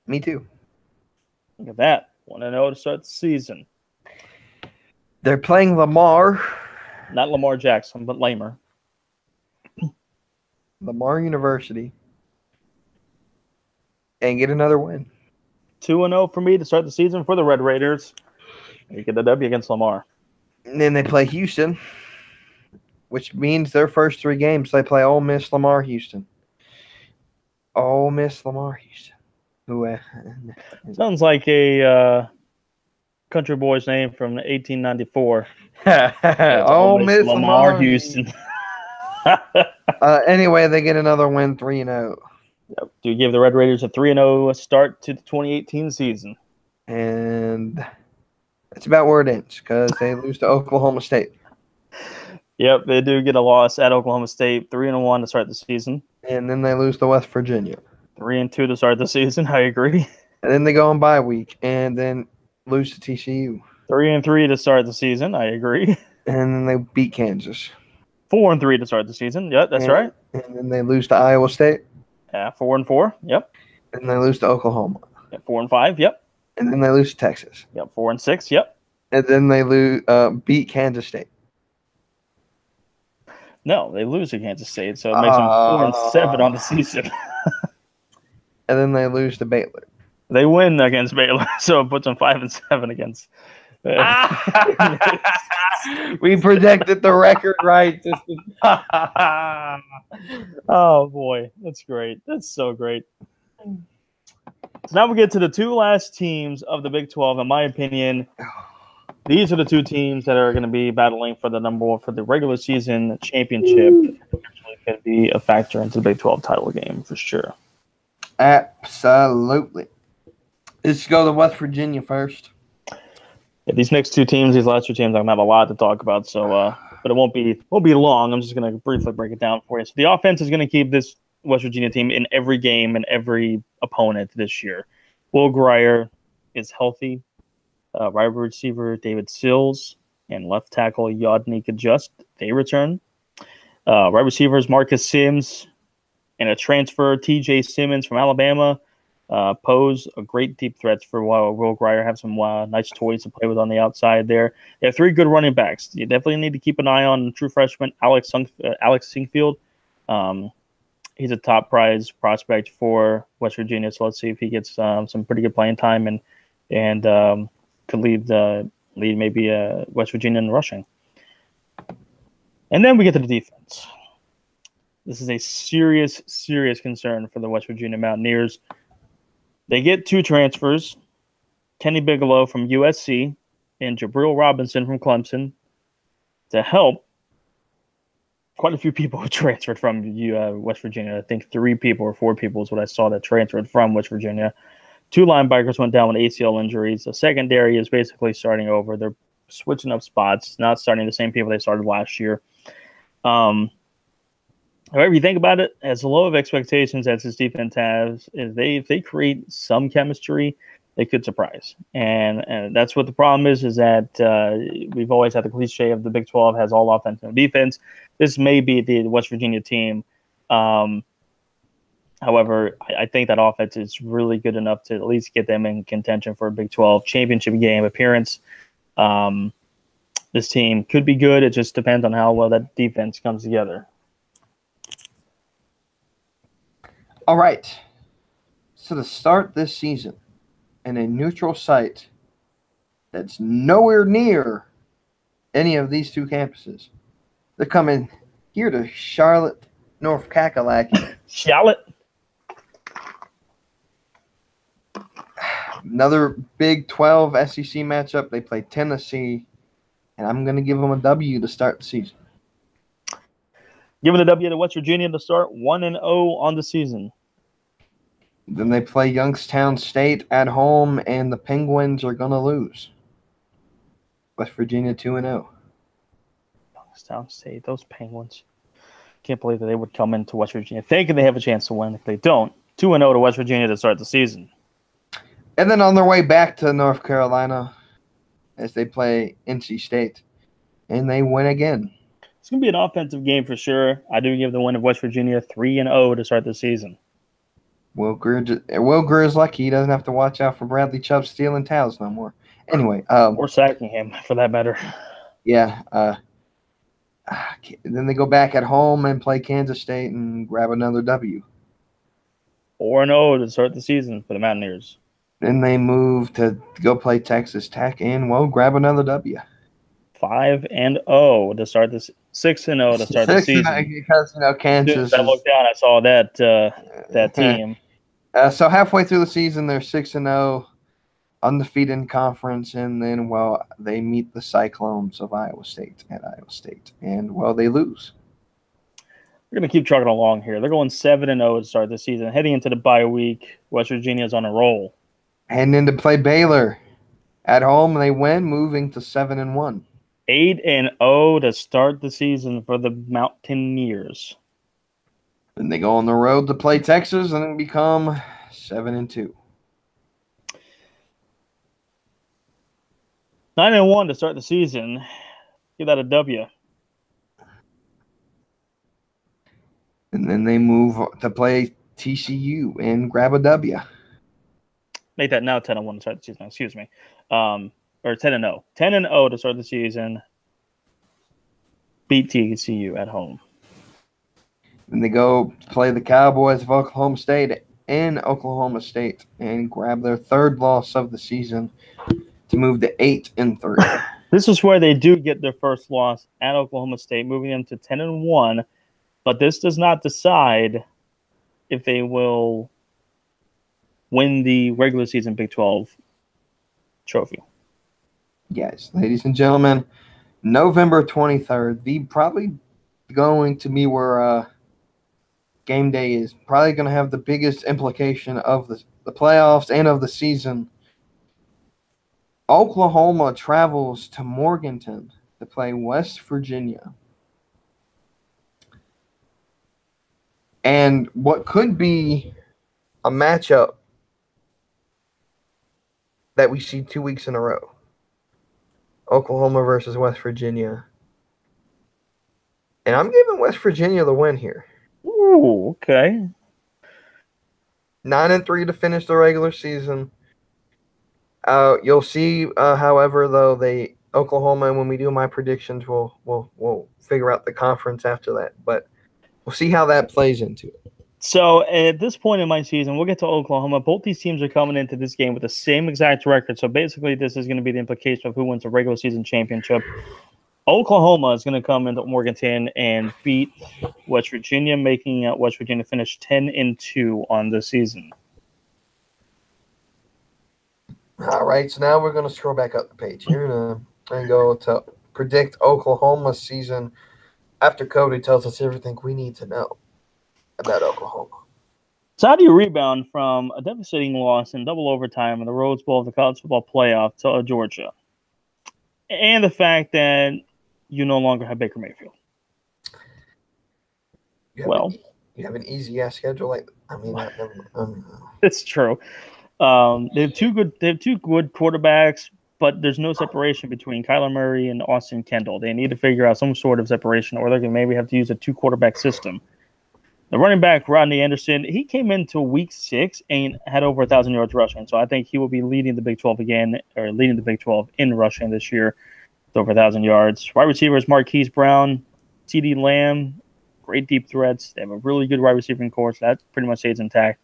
Speaker 1: Me too.
Speaker 2: Look at that. 1-0 to start the season.
Speaker 1: They're playing Lamar.
Speaker 2: Not Lamar Jackson, but Lamer.
Speaker 1: Lamar University. And get another win.
Speaker 2: 2-0 for me to start the season for the Red Raiders. You get the W against Lamar.
Speaker 1: And then they play Houston, which means their first 3 games they play Ole Miss, Lamar, Houston. Ole Miss, Lamar, Houston. Who?
Speaker 2: Sounds like a country boy's name from 1894.
Speaker 1: Ole Miss,
Speaker 2: Lamar Houston.
Speaker 1: Anyway, they get another win, 3-0.
Speaker 2: Yep. Do you give the Red Raiders a 3-0 start to the 2018 season?
Speaker 1: And that's about where it ends because they lose to Oklahoma State.
Speaker 2: Yep, they do get a loss at Oklahoma State, 3-1 to start the season.
Speaker 1: And then they lose to West Virginia.
Speaker 2: 3-2 to start the season. I agree.
Speaker 1: And then they go on bye week and then lose to TCU.
Speaker 2: 3-3 to start the season. I agree.
Speaker 1: And then they beat Kansas.
Speaker 2: 4-3 to start the season. Yep, that's right.
Speaker 1: And then they lose to Iowa State.
Speaker 2: Yeah, 4-4. Yep.
Speaker 1: And they lose to Oklahoma.
Speaker 2: Yeah, 4-5. Yep.
Speaker 1: And then they lose to Texas.
Speaker 2: Yep. 4-6. Yep.
Speaker 1: And then they beat Kansas State.
Speaker 2: No, they lose to Kansas State, so it makes them 4-7 on the season.
Speaker 1: And then they lose to Baylor.
Speaker 2: They win against Baylor, so it puts them 5-7 against.
Speaker 1: We projected the record right.
Speaker 2: Oh boy, that's great. That's so great. So now we get to the 2 last teams of the Big 12. In my opinion, these are the two teams that are going to be battling for the number one for the regular season championship. Potentially could be a factor into the Big 12 title game for sure.
Speaker 1: Absolutely. Let's go to West Virginia first.
Speaker 2: Yeah, these next two teams, these last two teams, I'm gonna have a lot to talk about. So, but it won't be long. I'm just gonna briefly break it down for you. So the offense is gonna keep this West Virginia team in every game and every opponent this year. Will Grier is healthy. Right receiver David Sills and left tackle Yodnik Adjust, they return. Right receivers Marcus Sims and a transfer TJ Simmons from Alabama pose a great deep threats for Will Grier. Have some nice toys to play with on the outside there. They have three good running backs. You definitely need to keep an eye on true freshman Alex Sinkfield. He's a top prize prospect for West Virginia, so let's see if he gets some pretty good playing time and could lead maybe West Virginia in rushing. And then we get to the defense. This is a serious, serious concern for the West Virginia Mountaineers. They get two transfers, Kenny Bigelow from USC and Jabril Robinson from Clemson, to help quite a few people who transferred from West Virginia. I think 3 people or 4 people is what I saw that transferred from West Virginia. 2 linebackers went down with ACL injuries. The secondary is basically starting over. They're switching up spots, not starting the same people they started last year. However, you think about it, as low of expectations as this defense has, is if they create some chemistry, they could surprise. And that's what the problem is that we've always had the cliche of the Big 12 has all offense and defense. This may be the West Virginia team. However, I think that offense is really good enough to at least get them in contention for a Big 12 championship game appearance. This team could be good. It just depends on how well that defense comes together.
Speaker 1: All right. So to start this season in a neutral site that's nowhere near any of these 2 campuses, they're coming here to Charlotte, North Kakalaki.
Speaker 2: Charlotte.
Speaker 1: Another Big 12 SEC matchup. They play Tennessee, and I'm going to give them a W to start the season.
Speaker 2: Giving the W to West Virginia to start 1-0 on the season.
Speaker 1: Then they play Youngstown State at home, and the Penguins are going to lose. West Virginia 2-0.
Speaker 2: Youngstown State, those Penguins. Can't believe that they would come into West Virginia thinking they have a chance to win. If they don't, 2-0 to West Virginia to start the season.
Speaker 1: And then on their way back to North Carolina as they play NC State, and they win again.
Speaker 2: It's going to be an offensive game for sure. I do give the win of West Virginia 3-0 to start the season.
Speaker 1: Will Greer is lucky he doesn't have to watch out for Bradley Chubb stealing towels no more. Anyway.
Speaker 2: Or sacking him, for that matter.
Speaker 1: Yeah. Then they go back at home and play Kansas State and grab another W.
Speaker 2: 4-0 to start the season for the Mountaineers.
Speaker 1: Then they move to go play Texas Tech and, grab another W.
Speaker 2: 5-0 to start this. 6-0 to start the season.
Speaker 1: Because Kansas.
Speaker 2: I looked down, I saw that team.
Speaker 1: So halfway through the season, they're 6-0, undefeated in conference, and then they meet the Cyclones of Iowa State at Iowa State, and they lose.
Speaker 2: We're going to keep trucking along here. They're going 7-0 to start the season. Heading into the bye week, West Virginia's on a roll.
Speaker 1: Heading in to play Baylor at home, they win, moving to 7-1.
Speaker 2: 8-0 to start the season for the Mountaineers.
Speaker 1: Then they go on the road to play Texas and then become 7-2.
Speaker 2: 9-1 to start the season. Give that a W.
Speaker 1: And then they move to play TCU and grab a W.
Speaker 2: Make that now 10-1 to start the season. Excuse me. Or 10-0. 10-0 to start the season. Beat TCU at home.
Speaker 1: Then they go play the Cowboys of Oklahoma State in Oklahoma State and grab their 3rd loss of the season to move to 8-3.
Speaker 2: This is where they do get their first loss at Oklahoma State, moving them to 10-1. But this does not decide if they will win the regular season Big 12 trophy.
Speaker 1: Yes, ladies and gentlemen, November 23rd, the probably going to be where game day is probably going to have the biggest implication of the playoffs and of the season. Oklahoma travels to Morganton to play West Virginia. And what could be a matchup that we see 2 weeks in a row. Oklahoma versus West Virginia. And I'm giving West Virginia the win here.
Speaker 2: Ooh, okay.
Speaker 1: 9-3 to finish the regular season. You'll see, however, though Oklahoma, when we do my predictions, we'll figure out the conference after that. But we'll see how that plays into it.
Speaker 2: So at this point in my season, we'll get to Oklahoma. Both these teams are coming into this game with the same exact record. So basically, this is going to be the implication of who wins the regular season championship. Oklahoma is going to come into Morganton and beat West Virginia, making West Virginia finish 10-2 on the season.
Speaker 1: All right, so now we're going to scroll back up the page here and go to predict Oklahoma's season after Cody tells us everything we need to know about Oklahoma.
Speaker 2: So how do you rebound from a devastating loss in double overtime in the Rose Bowl of the college football playoff to Georgia? And the fact that you no longer have Baker Mayfield.
Speaker 1: You have an easy ass schedule.
Speaker 2: It's true. They have two good quarterbacks, but there's no separation between Kyler Murray and Austin Kendall. They need to figure out some sort of separation, or they're going to maybe have to use a 2-quarterback system. The running back, Rodney Anderson, he came into week 6 and had over 1,000 yards rushing. So I think he will be leading the Big 12 again, or leading the Big 12 in rushing this year with over 1,000 yards. Wide receivers, Marquise Brown, CeeDee Lamb, great deep threats. They have a really good wide receiving core, so that pretty much stays intact.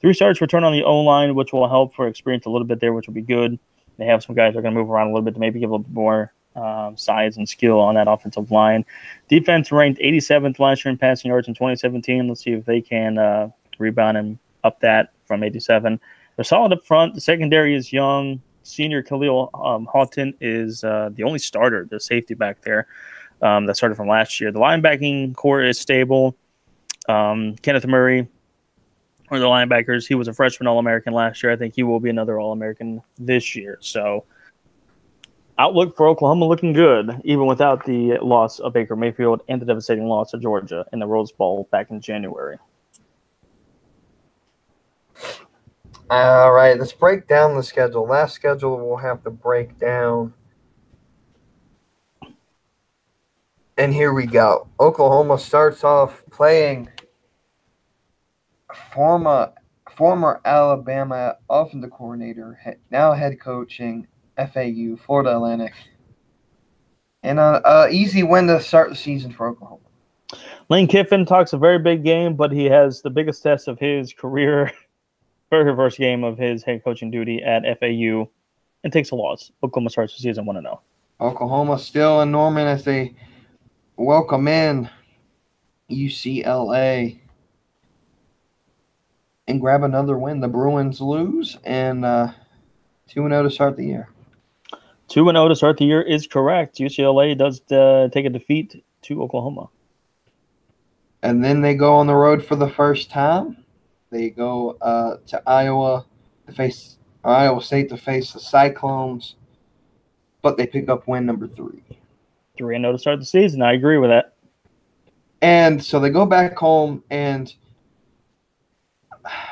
Speaker 2: 3 starts return on the O-line, which will help for experience a little bit there, which will be good. They have some guys that are going to move around a little bit to maybe give a little bit more size and skill on that offensive line. Defense ranked 87th last year in passing yards in 2017. Let's see if they can rebound and up that from 87. They're solid up front. The secondary is young. Senior Khalil Houghton is the only starter, the safety back there that started from last year. The linebacking core is stable. Kenneth Murray, or the linebackers, he was a freshman All-American last year. I think he will be another All-American this year. So outlook for Oklahoma looking good, even without the loss of Baker Mayfield and the devastating loss of Georgia in the Rose Bowl back in January.
Speaker 1: All right, let's break down the schedule. Last schedule we'll have to break down. And here we go. Oklahoma starts off playing former Alabama offensive coordinator, now head coaching FAU, Florida Atlantic. And an easy win to start the season for Oklahoma.
Speaker 2: Lane Kiffin talks a very big game, but he has the biggest test of his career, very first game of his head coaching duty at FAU, and takes a loss. Oklahoma starts the season 1-0.
Speaker 1: Oklahoma still in Norman as they welcome in UCLA and grab another win. The Bruins lose and 2-0 to start the year.
Speaker 2: 2-0 to start the year is correct. UCLA does take a defeat to Oklahoma.
Speaker 1: And then they go on the road for the first time. They go to Iowa State to face the Cyclones, but they pick up win number 3.
Speaker 2: 3-0 to start the season. I agree with that.
Speaker 1: And so they go back home and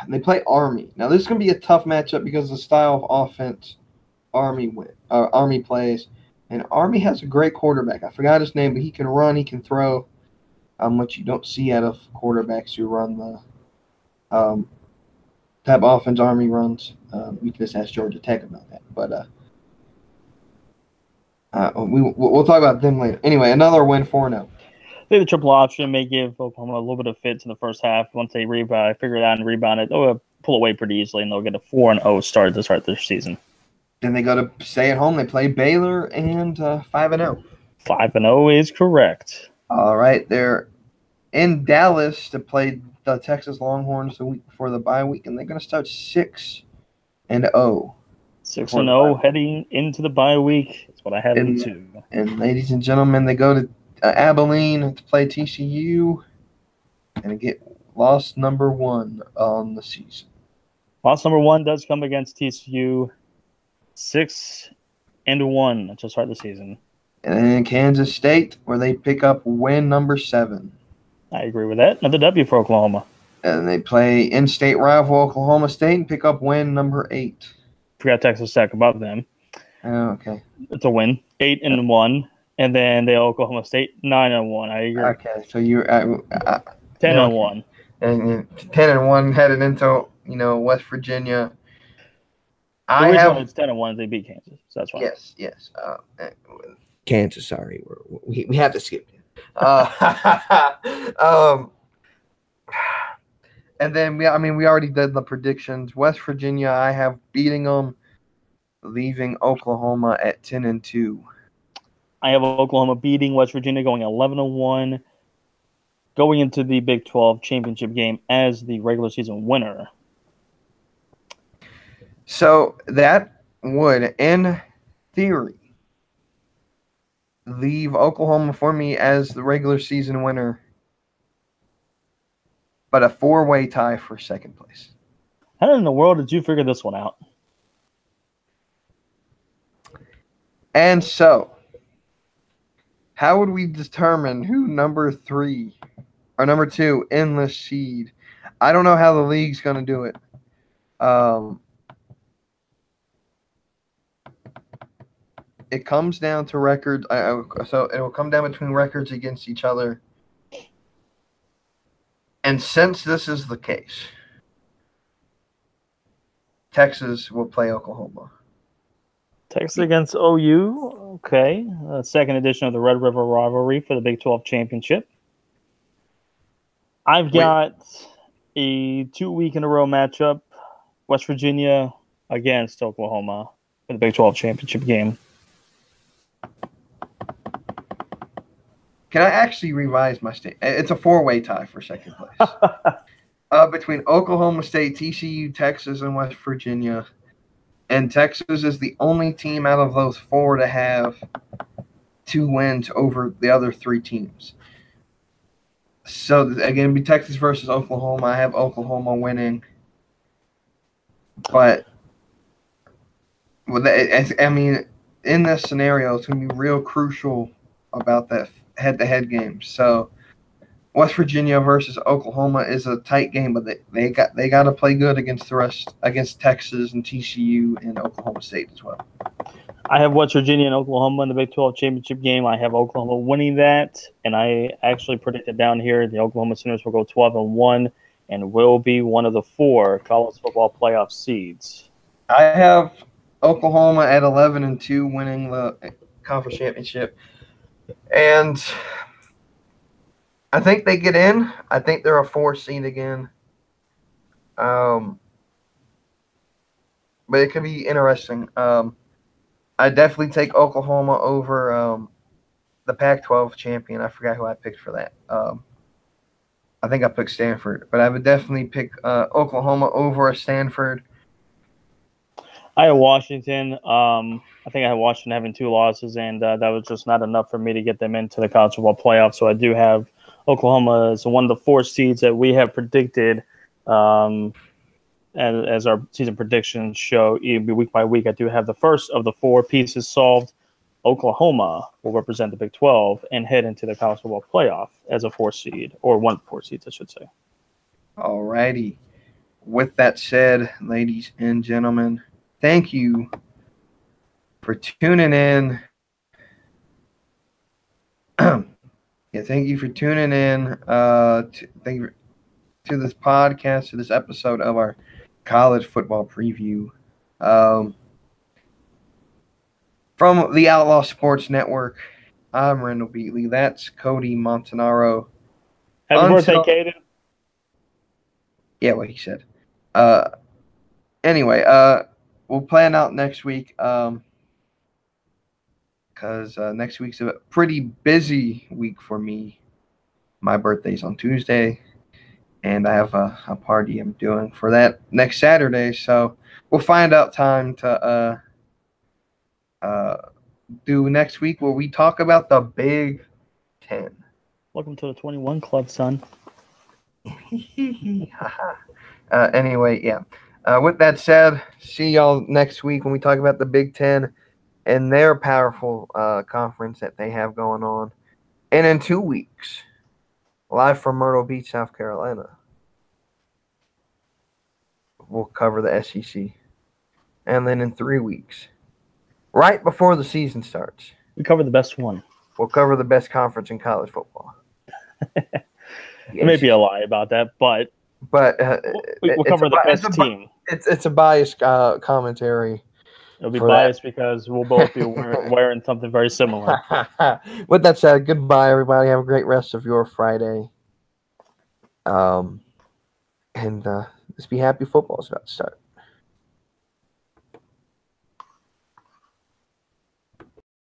Speaker 1: they play Army. Now this is going to be a tough matchup because of the style of offense Army plays. And Army has a great quarterback. I forgot his name, but he can run, he can throw, which you don't see out of quarterbacks who run the type of offense Army runs. You can just ask Georgia Tech about that. But we'll talk about them later. Anyway, another win 4-0.
Speaker 2: I think the triple option may give Oklahoma a little bit of fits in the first half. Once they figure it out and rebound it, they'll pull away pretty easily, and they'll get a 4-0 start to start their season.
Speaker 1: Then they go to stay at home. They play Baylor and 5-0.
Speaker 2: 5-0 is correct.
Speaker 1: All right, they're in Dallas to play the Texas Longhorns the week before the bye week, and they're going to start 6-0.
Speaker 2: 6-0 heading into the bye week. That's what I have them to.
Speaker 1: And ladies and gentlemen, they go to Abilene to play TCU and get loss number 1 on the season.
Speaker 2: Loss number 1 does come against TCU. 6-1 to start the season.
Speaker 1: And then Kansas State, where they pick up win number 7.
Speaker 2: I agree with that. Another W for Oklahoma.
Speaker 1: And they play in-state rival Oklahoma State and pick up win number 8.
Speaker 2: Forgot Texas Tech above them.
Speaker 1: Oh, okay.
Speaker 2: It's a win. 8-1. And then they Oklahoma State 9-1. I agree.
Speaker 1: Okay, so you're at
Speaker 2: 10-1.
Speaker 1: And 10-1 headed into West Virginia.
Speaker 2: The reason why it's 10-1 is they beat Kansas, so that's why.
Speaker 1: Yes.
Speaker 3: Kansas, sorry, we have to skip it.
Speaker 1: And then we already did the predictions. West Virginia, I have beating them, leaving Oklahoma at 10-2.
Speaker 2: I have Oklahoma beating West Virginia, going 11-1, going into the Big 12 championship game as the regular season winner.
Speaker 1: So that would, in theory, leave Oklahoma for me as the regular season winner, but a 4-way tie for second place.
Speaker 2: How in the world did you figure this one out?
Speaker 1: And so, how would we determine who number 3 or number 2 in the seed? I don't know how the league's going to do it. It comes down to records. So it will come down between records against each other. And since this is the case, Texas will play Oklahoma.
Speaker 2: Texas against OU. Okay. Second edition of the Red River rivalry for the Big 12 championship. I've got a 2-week-in-a-row matchup. West Virginia against Oklahoma for the Big 12 championship game.
Speaker 1: Can I actually revise my state? It's a 4-way tie for second place. Between Oklahoma State, TCU, Texas, and West Virginia. And Texas is the only team out of those 4 to have 2 wins over the other 3 teams. So, again, it'd be Texas versus Oklahoma. I have Oklahoma winning. But, in this scenario, it's going to be real crucial about that head-to-head game. So, West Virginia versus Oklahoma is a tight game, but they got to play good against Texas and TCU and Oklahoma State as well.
Speaker 2: I have West Virginia and Oklahoma in the Big 12 championship game. I have Oklahoma winning that, and I actually predicted down here the Oklahoma Sooners will go 12-1 and will be one of the 4 college football playoff seeds.
Speaker 1: I have Oklahoma at 11-2, winning the conference championship, and I think they get in. I think they're a 4 seed again. But it could be interesting. I definitely take Oklahoma over the Pac-12 champion. I forgot who I picked for that. I think I picked Stanford, but I would definitely pick Oklahoma over Stanford.
Speaker 2: I have Washington. I think I have Washington having 2 losses, and that was just not enough for me to get them into the college football playoff. So I do have Oklahoma as one of the 4 seeds that we have predicted. As our season predictions show, week by week, I do have the first of the 4 pieces solved. Oklahoma will represent the Big 12 and head into the college football playoff as a 4 seed, or one of the 4 seeds, I should say.
Speaker 1: All righty. With that said, ladies and gentlemen, thank you for tuning in. Thank you for tuning in. Thank you to this podcast, to this episode of our college football preview. From the Outlaw Sports Network, I'm Randall Beatley. That's Cody Montanaro.
Speaker 2: Happy birthday, Caden.
Speaker 1: Yeah, what he said. Anyway, we'll plan out next week because next week's a pretty busy week for me. My birthday's on Tuesday, and I have a party I'm doing for that next Saturday. So we'll find out time to do next week where we talk about the Big Ten.
Speaker 2: Welcome to the 21 Club, son.
Speaker 1: Anyway, yeah. With that said, see y'all next week when we talk about the Big Ten and their powerful conference that they have going on. And in 2 weeks, live from Myrtle Beach, South Carolina, we'll cover the SEC. And then in 3 weeks, right before the season starts,
Speaker 2: We covered the best one.
Speaker 1: we'll cover the best conference in college football.
Speaker 2: There may be a lie about that, but
Speaker 1: But
Speaker 2: we'll cover the best team.
Speaker 1: It's a biased commentary.
Speaker 2: It'll be biased because we'll both be wearing something very similar.
Speaker 1: With that said, goodbye, everybody. Have a great rest of your Friday. And just be happy football is about to start.